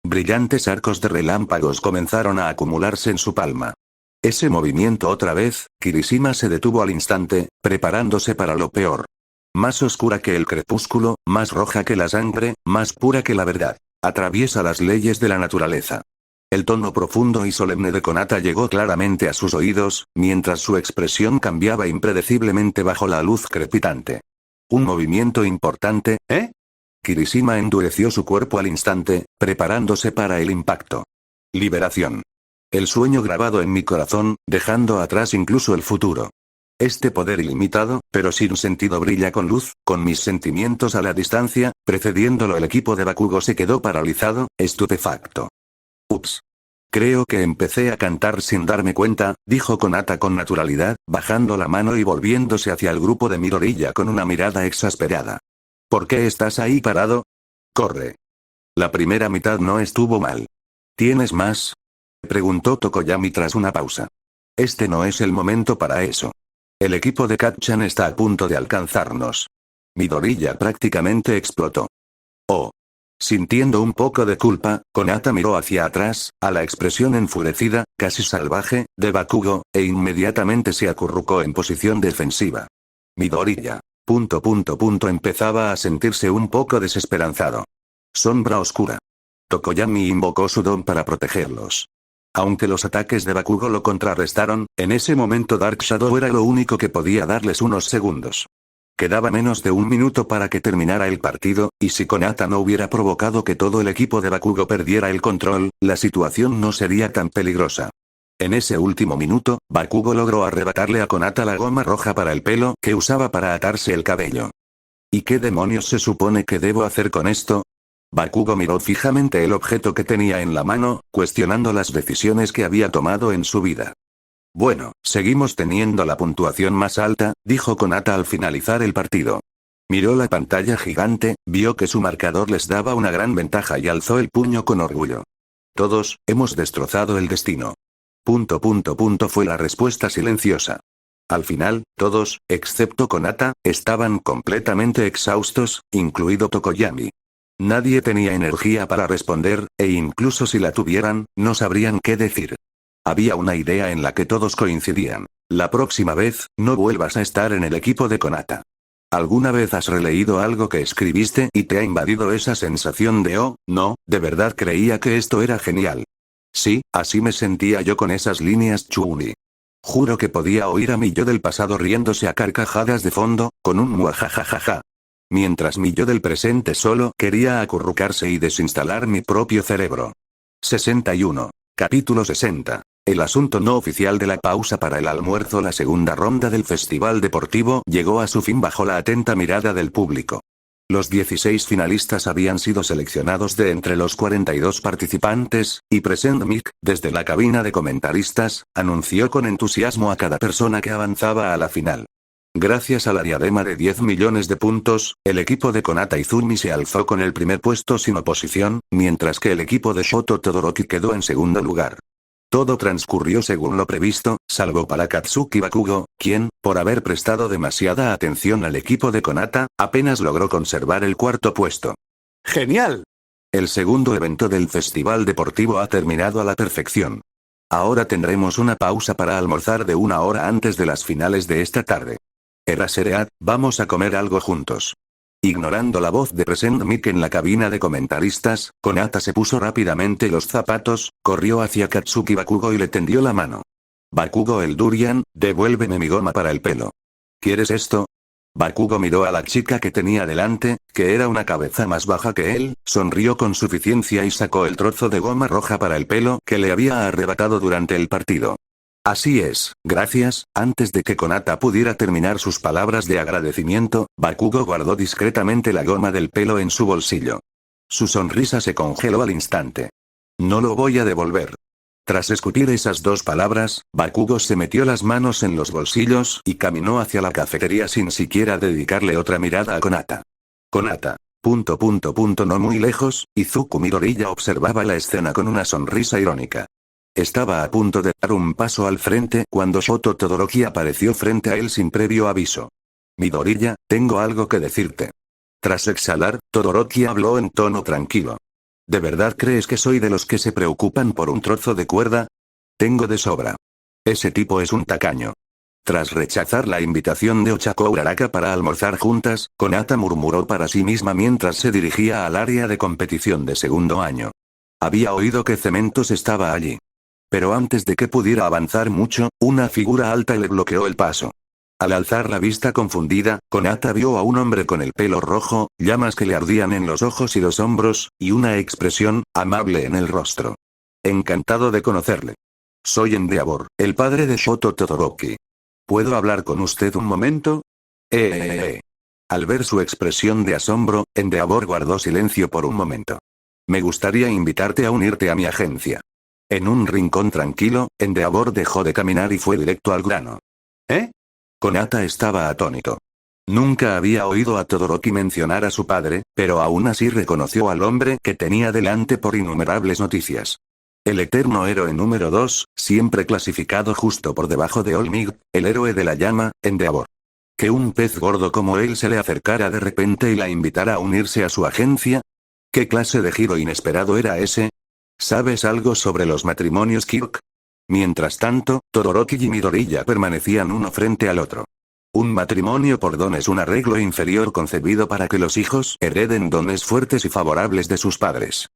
Brillantes arcos de relámpagos comenzaron a acumularse en su palma. Ese movimiento otra vez, Kirishima se detuvo al instante, preparándose para lo peor. Más oscura que el crepúsculo, más roja que la sangre, más pura que la verdad. Atraviesa las leyes de la naturaleza. El tono profundo y solemne de Konata llegó claramente a sus oídos, mientras su expresión cambiaba impredeciblemente bajo la luz crepitante. Un movimiento importante, ¿eh? Kirishima endureció su cuerpo al instante, preparándose para el impacto. Liberación. El sueño grabado en mi corazón, dejando atrás incluso el futuro. Este poder ilimitado, pero sin sentido brilla con luz, con mis sentimientos a la distancia, precediéndolo el equipo de Bakugo se quedó paralizado, estupefacto. Ups. Creo que empecé a cantar sin darme cuenta, dijo Konata con naturalidad, bajando la mano y volviéndose hacia el grupo de Midoriya con una mirada exasperada. ¿Por qué estás ahí parado? Corre. La primera mitad no estuvo mal. ¿Tienes más? Preguntó Tokoyami tras una pausa. Este no es el momento para eso. El equipo de Kacchan está a punto de alcanzarnos. Midoriya prácticamente explotó. Oh. Sintiendo un poco de culpa, Konata miró hacia atrás, a la expresión enfurecida, casi salvaje, de Bakugo, e inmediatamente se acurrucó en posición defensiva. Midoriya. Empezaba a sentirse un poco desesperanzado. Sombra oscura. Tokoyami invocó su don para protegerlos. Aunque los ataques de Bakugo lo contrarrestaron, en ese momento Dark Shadow era lo único que podía darles unos segundos. Quedaba menos de un minuto para que terminara el partido, y si Konata no hubiera provocado que todo el equipo de Bakugo perdiera el control, la situación no sería tan peligrosa. En ese último minuto, Bakugo logró arrebatarle a Konata la goma roja para el pelo que usaba para atarse el cabello. ¿Y qué demonios se supone que debo hacer con esto? Bakugo miró fijamente el objeto que tenía en la mano, cuestionando las decisiones que había tomado en su vida. Bueno, seguimos teniendo la puntuación más alta, dijo Konata al finalizar el partido. Miró la pantalla gigante, vio que su marcador les daba una gran ventaja y alzó el puño con orgullo. Todos, hemos destrozado el destino. Fue la respuesta silenciosa. Al final, todos, excepto Konata, estaban completamente exhaustos, incluido Tokoyami. Nadie tenía energía para responder, e incluso si la tuvieran, no sabrían qué decir. Había una idea en la que todos coincidían. La próxima vez, no vuelvas a estar en el equipo de Konata. ¿Alguna vez has releído algo que escribiste y te ha invadido esa sensación de oh, no, de verdad creía que esto era genial? Sí, así me sentía yo con esas líneas, Chuni. Juro que podía oír a mi yo del pasado riéndose a carcajadas de fondo, con un muajajajaja. Mientras mi yo del presente solo quería acurrucarse y desinstalar mi propio cerebro. 61. Capítulo 60. El asunto no oficial de la pausa para el almuerzo. La segunda ronda del festival deportivo llegó a su fin bajo la atenta mirada del público. Los 16 finalistas habían sido seleccionados de entre los 42 participantes, y Present Mic, desde la cabina de comentaristas, anunció con entusiasmo a cada persona que avanzaba a la final. Gracias a la diadema de 10 millones de puntos, el equipo de Konata Izumi se alzó con el primer puesto sin oposición, mientras que el equipo de Shoto Todoroki quedó en segundo lugar. Todo transcurrió según lo previsto, salvo para Katsuki Bakugo, quien, por haber prestado demasiada atención al equipo de Konata, apenas logró conservar el cuarto puesto. ¡Genial! El segundo evento del festival deportivo ha terminado a la perfección. Ahora tendremos una pausa para almorzar de 1 hora antes de las finales de esta tarde. Erasereat, vamos a comer algo juntos. Ignorando la voz de Present Mic en la cabina de comentaristas, Konata se puso rápidamente los zapatos, corrió hacia Katsuki Bakugo y le tendió la mano. Bakugo el Durian, devuélveme mi goma para el pelo. ¿Quieres esto? Bakugo miró a la chica que tenía delante, que era una cabeza más baja que él, sonrió con suficiencia y sacó el trozo de goma roja para el pelo que le había arrebatado durante el partido. Así es, gracias. Antes de que Konata pudiera terminar sus palabras de agradecimiento, Bakugo guardó discretamente la goma del pelo en su bolsillo. Su sonrisa se congeló al instante. No lo voy a devolver. Tras escupir esas dos palabras, Bakugo se metió las manos en los bolsillos y caminó hacia la cafetería sin siquiera dedicarle otra mirada a Konata. Konata. No muy lejos, Izuku Midoriya observaba la escena con una sonrisa irónica. Estaba a punto de dar un paso al frente cuando Shoto Todoroki apareció frente a él sin previo aviso. Midoriya, tengo algo que decirte. Tras exhalar, Todoroki habló en tono tranquilo. ¿De verdad crees que soy de los que se preocupan por un trozo de cuerda? Tengo de sobra. Ese tipo es un tacaño. Tras rechazar la invitación de Ochako Uraraka para almorzar juntas, Konata murmuró para sí misma mientras se dirigía al área de competición de segundo año. Había oído que Cementos estaba allí. Pero antes de que pudiera avanzar mucho, una figura alta le bloqueó el paso. Al alzar la vista confundida, Konata vio a un hombre con el pelo rojo, llamas que le ardían en los ojos y los hombros, y una expresión amable en el rostro. Encantado de conocerle. Soy Endeavor, el padre de Shoto Todoroki. ¿Puedo hablar con usted un momento? Al ver su expresión de asombro, Endeavor guardó silencio por un momento. Me gustaría invitarte a unirte a mi agencia. En un rincón tranquilo, Endeavor dejó de caminar y fue directo al grano. ¿Eh? Konata estaba atónito. Nunca había oído a Todoroki mencionar a su padre, pero aún así reconoció al hombre que tenía delante por innumerables noticias. El eterno héroe número 2, siempre clasificado justo por debajo de All Might, el héroe de la llama, Endeavor. Que un pez gordo como él se le acercara de repente y la invitara a unirse a su agencia. ¿Qué clase de giro inesperado era ese? ¿Sabes algo sobre los matrimonios Kirk? Mientras tanto, Todoroki y Midoriya permanecían uno frente al otro. Un matrimonio por don es un arreglo inferior concebido para que los hijos hereden dones fuertes y favorables de sus padres.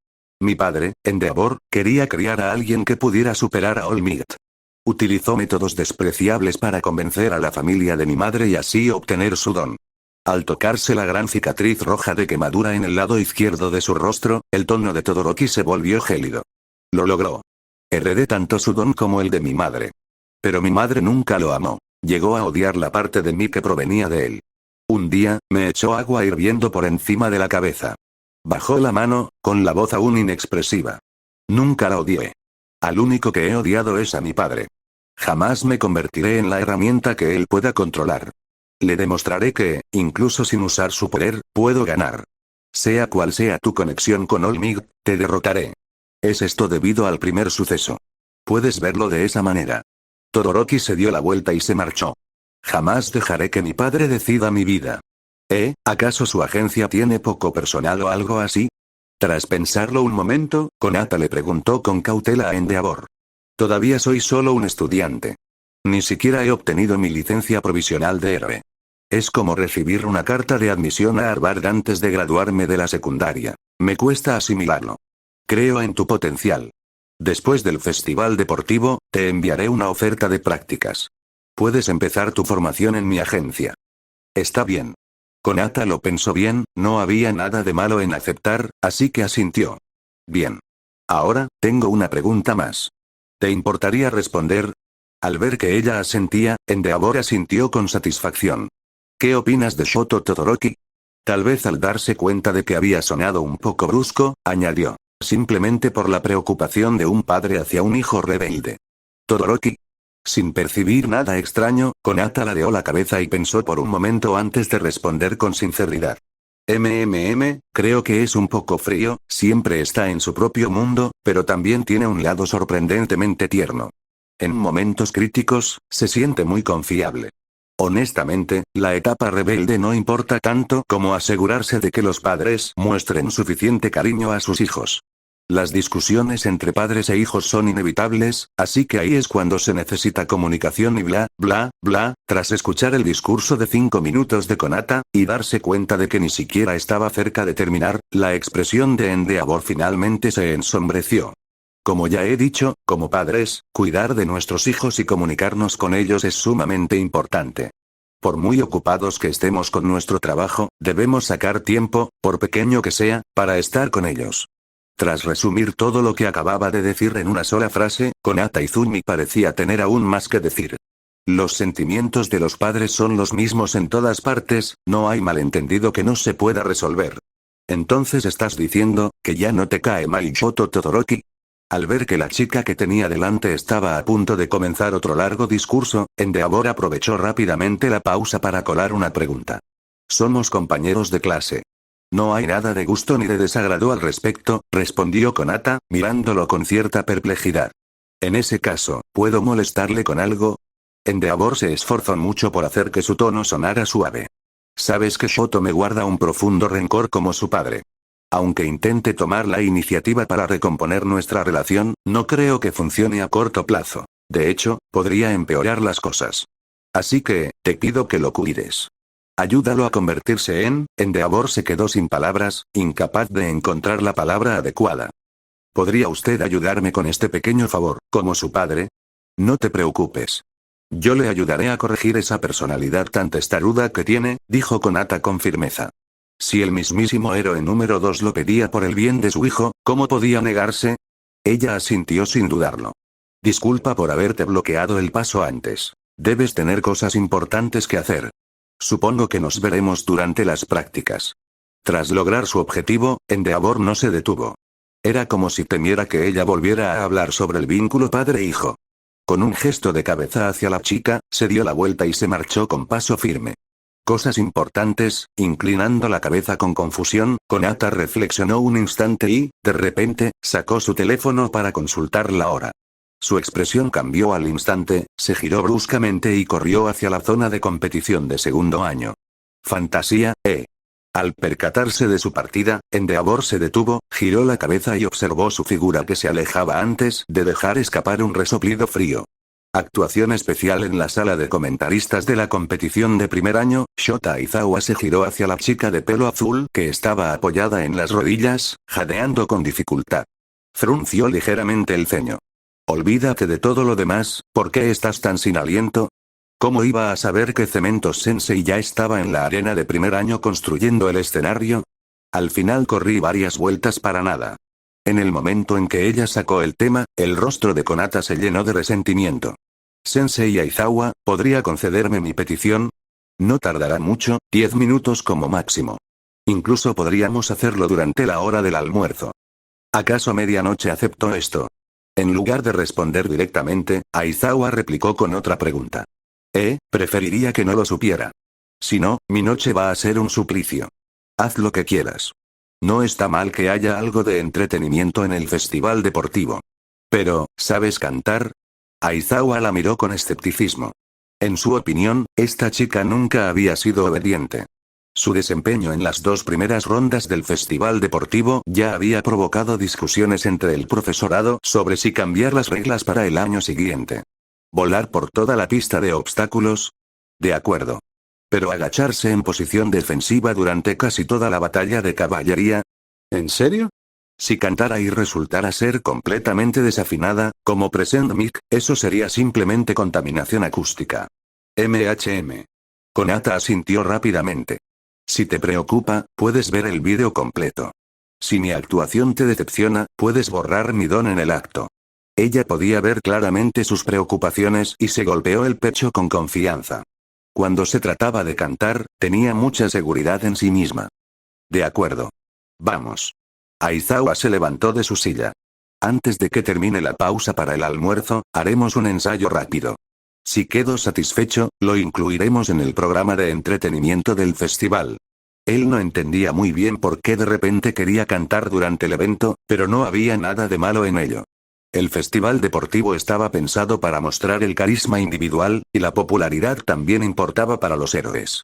Mi padre, Endeavor, quería criar a alguien que pudiera superar a All Might. Utilizó métodos despreciables para convencer a la familia de mi madre y así obtener su don. Al tocarse la gran cicatriz roja de quemadura en el lado izquierdo de su rostro, el tono de Todoroki se volvió gélido. Lo logró. Heredé tanto su don como el de mi madre. Pero mi madre nunca lo amó. Llegó a odiar la parte de mí que provenía de él. Un día, me echó agua hirviendo por encima de la cabeza. Bajó la mano, con la voz aún inexpresiva. Nunca la odié. Al único que he odiado es a mi padre. Jamás me convertiré en la herramienta que él pueda controlar. Le demostraré que, incluso sin usar su poder, puedo ganar. Sea cual sea tu conexión con All Might, te derrotaré. Es esto debido al primer suceso. Puedes verlo de esa manera. Todoroki se dio la vuelta y se marchó. Jamás dejaré que mi padre decida mi vida. ¿Acaso su agencia tiene poco personal o algo así? Tras pensarlo un momento, Konata le preguntó con cautela a Endeavor. Todavía soy solo un estudiante. Ni siquiera he obtenido mi licencia provisional de héroe. Es como recibir una carta de admisión a Harvard antes de graduarme de la secundaria. Me cuesta asimilarlo. Creo en tu potencial. Después del festival deportivo, te enviaré una oferta de prácticas. Puedes empezar tu formación en mi agencia. Está bien. Konata lo pensó bien, no había nada de malo en aceptar, así que asintió. Bien. Ahora, tengo una pregunta más. ¿Te importaría responder? Al ver que ella asentía, Endeavor asintió con satisfacción. ¿Qué opinas de Shoto Todoroki? Tal vez al darse cuenta de que había sonado un poco brusco, añadió. Simplemente por la preocupación de un padre hacia un hijo rebelde. Todoroki. Sin percibir nada extraño, Konata ladeó la cabeza y pensó por un momento antes de responder con sinceridad. Creo que es un poco frío, siempre está en su propio mundo, pero también tiene un lado sorprendentemente tierno. En momentos críticos, se siente muy confiable. Honestamente, la etapa rebelde no importa tanto como asegurarse de que los padres muestren suficiente cariño a sus hijos. Las discusiones entre padres e hijos son inevitables, así que ahí es cuando se necesita comunicación y bla, bla, bla. Tras escuchar el discurso de 5 minutos de Konata, y darse cuenta de que ni siquiera estaba cerca de terminar, la expresión de Endeavor finalmente se ensombreció. Como ya he dicho, como padres, cuidar de nuestros hijos y comunicarnos con ellos es sumamente importante. Por muy ocupados que estemos con nuestro trabajo, debemos sacar tiempo, por pequeño que sea, para estar con ellos. Tras resumir todo lo que acababa de decir en una sola frase, Konata Izumi parecía tener aún más que decir. Los sentimientos de los padres son los mismos en todas partes, no hay malentendido que no se pueda resolver. Entonces estás diciendo, que ya no te cae mal Shoto Todoroki. Al ver que la chica que tenía delante estaba a punto de comenzar otro largo discurso, Endeavor aprovechó rápidamente la pausa para colar una pregunta. Somos compañeros de clase. No hay nada de gusto ni de desagrado al respecto, respondió Konata, mirándolo con cierta perplejidad. En ese caso, ¿puedo molestarle con algo? Endeavor se esforzó mucho por hacer que su tono sonara suave. Sabes que Shoto me guarda un profundo rencor como su padre. Aunque intente tomar la iniciativa para recomponer nuestra relación, no creo que funcione a corto plazo. De hecho, podría empeorar las cosas. Así que, te pido que lo cuides. Ayúdalo a convertirse en. Endeavor se quedó sin palabras, incapaz de encontrar la palabra adecuada. ¿Podría usted ayudarme con este pequeño favor, como su padre? No te preocupes. Yo le ayudaré a corregir esa personalidad tan testaruda que tiene, dijo Konata con firmeza. Si el mismísimo héroe número 2 lo pedía por el bien de su hijo, ¿cómo podía negarse? Ella asintió sin dudarlo. Disculpa por haberte bloqueado el paso antes. Debes tener cosas importantes que hacer. Supongo que nos veremos durante las prácticas. Tras lograr su objetivo, Endeavor no se detuvo. Era como si temiera que ella volviera a hablar sobre el vínculo padre-hijo. Con un gesto de cabeza hacia la chica, se dio la vuelta y se marchó con paso firme. Cosas importantes, inclinando la cabeza con confusión, Konata reflexionó un instante y, de repente, sacó su teléfono para consultar la hora. Su expresión cambió al instante, se giró bruscamente y corrió hacia la zona de competición de segundo año. Fantasía, Al percatarse de su partida, Endeavor se detuvo, giró la cabeza y observó su figura que se alejaba antes de dejar escapar un resoplido frío. Actuación especial en la sala de comentaristas de la competición de primer año, Shota Aizawa se giró hacia la chica de pelo azul que estaba apoyada en las rodillas, jadeando con dificultad. Frunció ligeramente el ceño. Olvídate de todo lo demás, ¿por qué estás tan sin aliento? ¿Cómo iba a saber que Cemento Sensei ya estaba en la arena de primer año construyendo el escenario? Al final corrí varias vueltas para nada. En el momento en que ella sacó el tema, el rostro de Konata se llenó de resentimiento. Sensei Aizawa, ¿podría concederme mi petición? No tardará mucho, 10 minutos como máximo. Incluso podríamos hacerlo durante la hora del almuerzo. ¿Acaso medianoche aceptó esto? En lugar de responder directamente, Aizawa replicó con otra pregunta. Preferiría que no lo supiera. Si no, mi noche va a ser un suplicio. Haz lo que quieras. No está mal que haya algo de entretenimiento en el festival deportivo. Pero, ¿sabes cantar? Aizawa la miró con escepticismo. En su opinión, esta chica nunca había sido obediente. Su desempeño en las 2 primeras rondas del festival deportivo ya había provocado discusiones entre el profesorado sobre si cambiar las reglas para el año siguiente. ¿Volar por toda la pista de obstáculos? De acuerdo. ¿Pero agacharse en posición defensiva durante casi toda la batalla de caballería? ¿En serio? Si cantara y resultara ser completamente desafinada, como Present Mic, eso sería simplemente contaminación acústica. Konata asintió rápidamente. Si te preocupa, puedes ver el vídeo completo. Si mi actuación te decepciona, puedes borrar mi don en el acto. Ella podía ver claramente sus preocupaciones y se golpeó el pecho con confianza. Cuando se trataba de cantar, tenía mucha seguridad en sí misma. De acuerdo. Vamos. Aizawa se levantó de su silla. Antes de que termine la pausa para el almuerzo, haremos un ensayo rápido. Si quedo satisfecho, lo incluiremos en el programa de entretenimiento del festival. Él no entendía muy bien por qué de repente quería cantar durante el evento, pero no había nada de malo en ello. El festival deportivo estaba pensado para mostrar el carisma individual, y la popularidad también importaba para los héroes.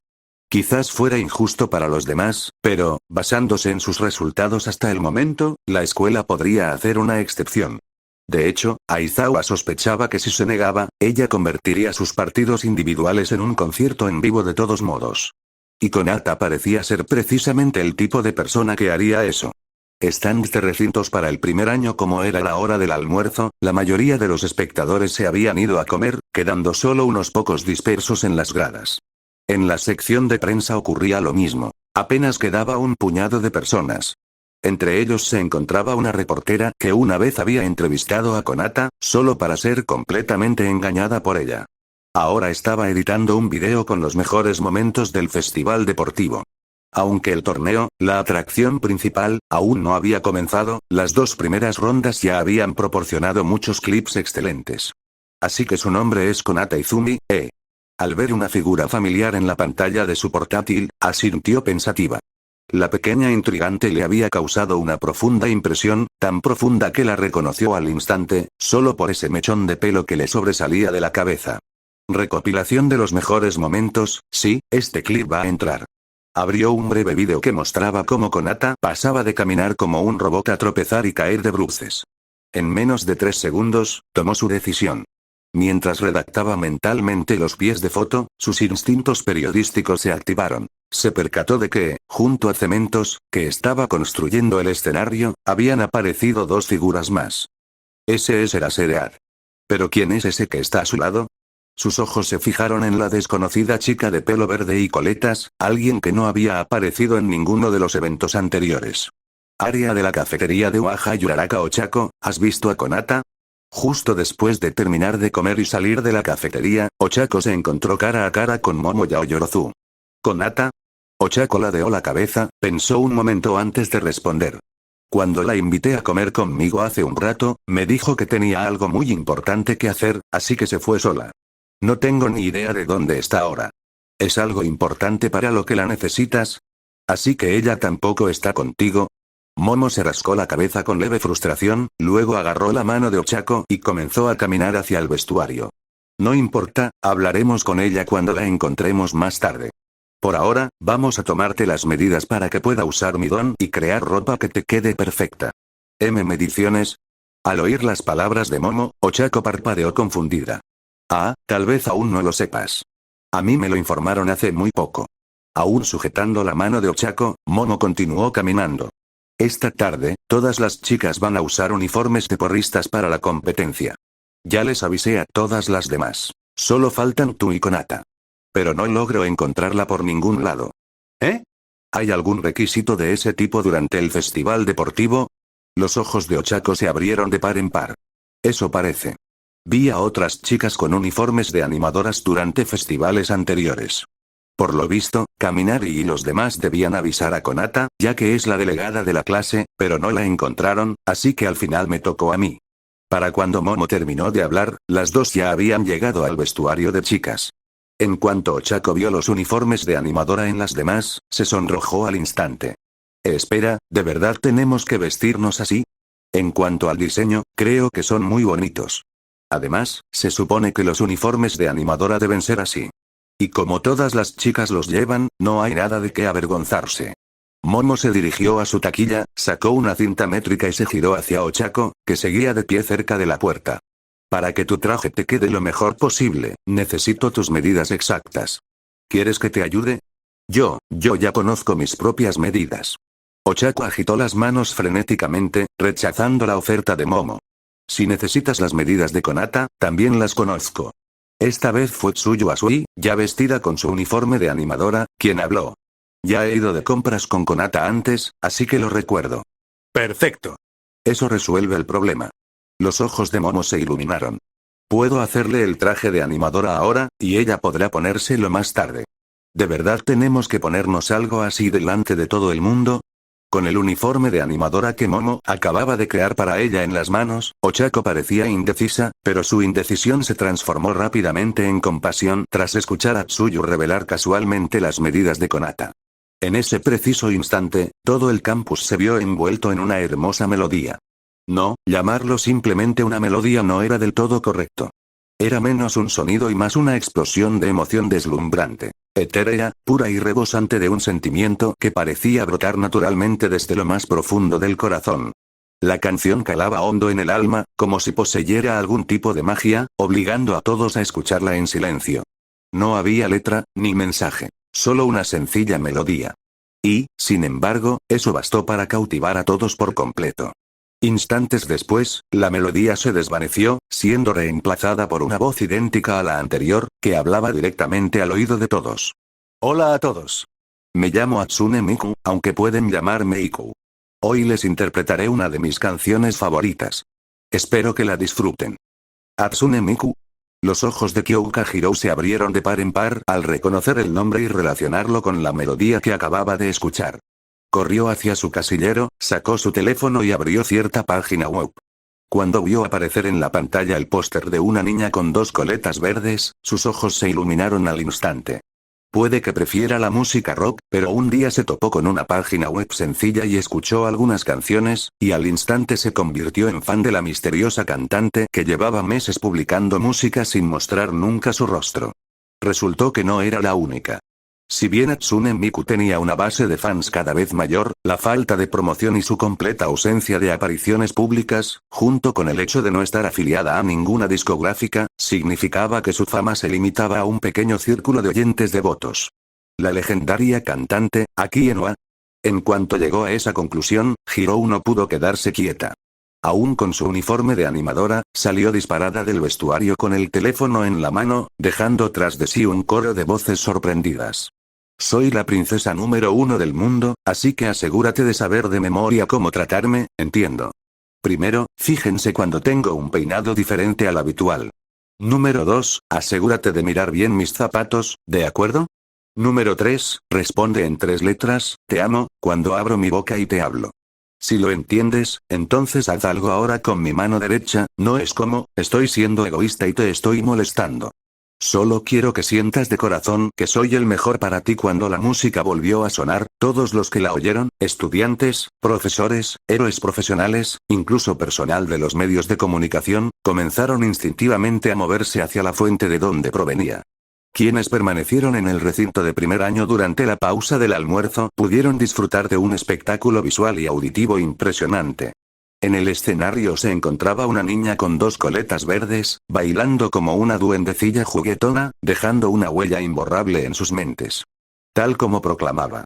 Quizás fuera injusto para los demás, pero, basándose en sus resultados hasta el momento, la escuela podría hacer una excepción. De hecho, Aizawa sospechaba que si se negaba, ella convertiría sus partidos individuales en un concierto en vivo de todos modos. Y Konata parecía ser precisamente el tipo de persona que haría eso. Stands de recintos para el primer año. Como era la hora del almuerzo, la mayoría de los espectadores se habían ido a comer, quedando solo unos pocos dispersos en las gradas. En la sección de prensa ocurría lo mismo. Apenas quedaba un puñado de personas. Entre ellos se encontraba una reportera que una vez había entrevistado a Konata, solo para ser completamente engañada por ella. Ahora estaba editando un video con los mejores momentos del festival deportivo. Aunque el torneo, la atracción principal, aún no había comenzado, las dos primeras rondas ya habían proporcionado muchos clips excelentes. Así que su nombre es Konata Izumi. Al ver una figura familiar en la pantalla de su portátil, asintió pensativa. La pequeña intrigante le había causado una profunda impresión, tan profunda que la reconoció al instante, solo por ese mechón de pelo que le sobresalía de la cabeza. Recopilación de los mejores momentos. Sí, este clip va a entrar. Abrió un breve vídeo que mostraba cómo Konata pasaba de caminar como un robot a tropezar y caer de bruces. En menos de 3 segundos, tomó su decisión. Mientras redactaba mentalmente los pies de foto, sus instintos periodísticos se activaron. Se percató de que, junto a Cementos, que estaba construyendo el escenario, habían aparecido 2 figuras más. Ese es el Aseread. ¿Pero quién es ese que está a su lado? Sus ojos se fijaron en la desconocida chica de pelo verde y coletas, alguien que no había aparecido en ninguno de los eventos anteriores. Área de la cafetería de Oaha Yuraraka Ochako, ¿has visto a Konata? Justo después de terminar de comer y salir de la cafetería, Ochako se encontró cara a cara con Momo Yaoyorozu. ¿Konata? Ochako ladeó la cabeza, pensó un momento antes de responder. Cuando la invité a comer conmigo hace un rato, me dijo que tenía algo muy importante que hacer, así que se fue sola. No tengo ni idea de dónde está ahora. ¿Es algo importante para lo que la necesitas? ¿Así que ella tampoco está contigo? Momo se rascó la cabeza con leve frustración, luego agarró la mano de Ochako y comenzó a caminar hacia el vestuario. No importa, hablaremos con ella cuando la encontremos más tarde. Por ahora, vamos a tomarte las medidas para que pueda usar mi don y crear ropa que te quede perfecta. ¿Mediciones? Al oír las palabras de Momo, Ochako parpadeó confundida. Ah, tal vez aún no lo sepas. A mí me lo informaron hace muy poco. Aún sujetando la mano de Ochako, Momo continuó caminando. Esta tarde, todas las chicas van a usar uniformes de porristas para la competencia. Ya les avisé a todas las demás. Solo faltan tú y Konata. Pero no logro encontrarla por ningún lado. ¿Hay algún requisito de ese tipo durante el festival deportivo? Los ojos de Ochako se abrieron de par en par. Eso parece. Vi a otras chicas con uniformes de animadoras durante festivales anteriores. Por lo visto, Kaminari y los demás debían avisar a Konata, ya que es la delegada de la clase, pero no la encontraron, así que al final me tocó a mí. Para cuando Momo terminó de hablar, las dos ya habían llegado al vestuario de chicas. En cuanto Ochako vio los uniformes de animadora en las demás, se sonrojó al instante. Espera, ¿de verdad tenemos que vestirnos así? En cuanto al diseño, creo que son muy bonitos. Además, se supone que los uniformes de animadora deben ser así. Y como todas las chicas los llevan, no hay nada de qué avergonzarse. Momo se dirigió a su taquilla, sacó una cinta métrica y se giró hacia Ochako, que seguía de pie cerca de la puerta. Para que tu traje te quede lo mejor posible, necesito tus medidas exactas. ¿Quieres que te ayude? Yo ya conozco mis propias medidas. Ochako agitó las manos frenéticamente, rechazando la oferta de Momo. Si necesitas las medidas de Konata, también las conozco. Esta vez fue Tsuyu Asui, ya vestida con su uniforme de animadora, quien habló. Ya he ido de compras con Konata antes, así que lo recuerdo. Perfecto. Eso resuelve el problema. Los ojos de Momo se iluminaron. Puedo hacerle el traje de animadora ahora, y ella podrá ponérselo más tarde. ¿De verdad tenemos que ponernos algo así delante de todo el mundo? Con el uniforme de animadora que Momo acababa de crear para ella en las manos, Ochako parecía indecisa, pero su indecisión se transformó rápidamente en compasión tras escuchar a Tsuyu revelar casualmente las medidas de Konata. En ese preciso instante, todo el campus se vio envuelto en una hermosa melodía. No, llamarlo simplemente una melodía no era del todo correcto. Era menos un sonido y más una explosión de emoción deslumbrante, etérea, pura y rebosante de un sentimiento que parecía brotar naturalmente desde lo más profundo del corazón. La canción calaba hondo en el alma, como si poseyera algún tipo de magia, obligando a todos a escucharla en silencio. No había letra, ni mensaje, solo una sencilla melodía. Y, sin embargo, eso bastó para cautivar a todos por completo. Instantes después, la melodía se desvaneció, siendo reemplazada por una voz idéntica a la anterior, que hablaba directamente al oído de todos. Hola a todos. Me llamo Hatsune Miku, aunque pueden llamarme Iku. Hoy les interpretaré una de mis canciones favoritas. Espero que la disfruten. Hatsune Miku. Los ojos de Kyouka Hirou se abrieron de par en par al reconocer el nombre y relacionarlo con la melodía que acababa de escuchar. Corrió hacia su casillero, sacó su teléfono y abrió cierta página web. Cuando vio aparecer en la pantalla el póster de una niña con dos coletas verdes, sus ojos se iluminaron al instante. Puede que prefiera la música rock, pero un día se topó con una página web sencilla y escuchó algunas canciones, y al instante se convirtió en fan de la misteriosa cantante que llevaba meses publicando música sin mostrar nunca su rostro. Resultó que no era la única. Si bien Hatsune Miku tenía una base de fans cada vez mayor, la falta de promoción y su completa ausencia de apariciones públicas, junto con el hecho de no estar afiliada a ninguna discográfica, significaba que su fama se limitaba a un pequeño círculo de oyentes devotos. La legendaria cantante, Aki Enoa. En cuanto llegó a esa conclusión, Hirou no pudo quedarse quieta. Aún con su uniforme de animadora, salió disparada del vestuario con el teléfono en la mano, dejando tras de sí un coro de voces sorprendidas. Soy la princesa número 1 del mundo, así que asegúrate de saber de memoria cómo tratarme, entiendo. Primero, fíjense cuando tengo un peinado diferente al habitual. Número 2, asegúrate de mirar bien mis zapatos, ¿de acuerdo? Número 3, responde en 3 letras, te amo, cuando abro mi boca y te hablo. Si lo entiendes, entonces haz algo ahora con mi mano derecha, no es como, estoy siendo egoísta y te estoy molestando. Solo quiero que sientas de corazón que soy el mejor para ti. Cuando la música volvió a sonar, todos los que la oyeron, estudiantes, profesores, héroes profesionales, incluso personal de los medios de comunicación, comenzaron instintivamente a moverse hacia la fuente de donde provenía. Quienes permanecieron en el recinto de primer año durante la pausa del almuerzo pudieron disfrutar de un espectáculo visual y auditivo impresionante. En el escenario se encontraba una niña con dos coletas verdes, bailando como una duendecilla juguetona, dejando una huella imborrable en sus mentes. Tal como proclamaba.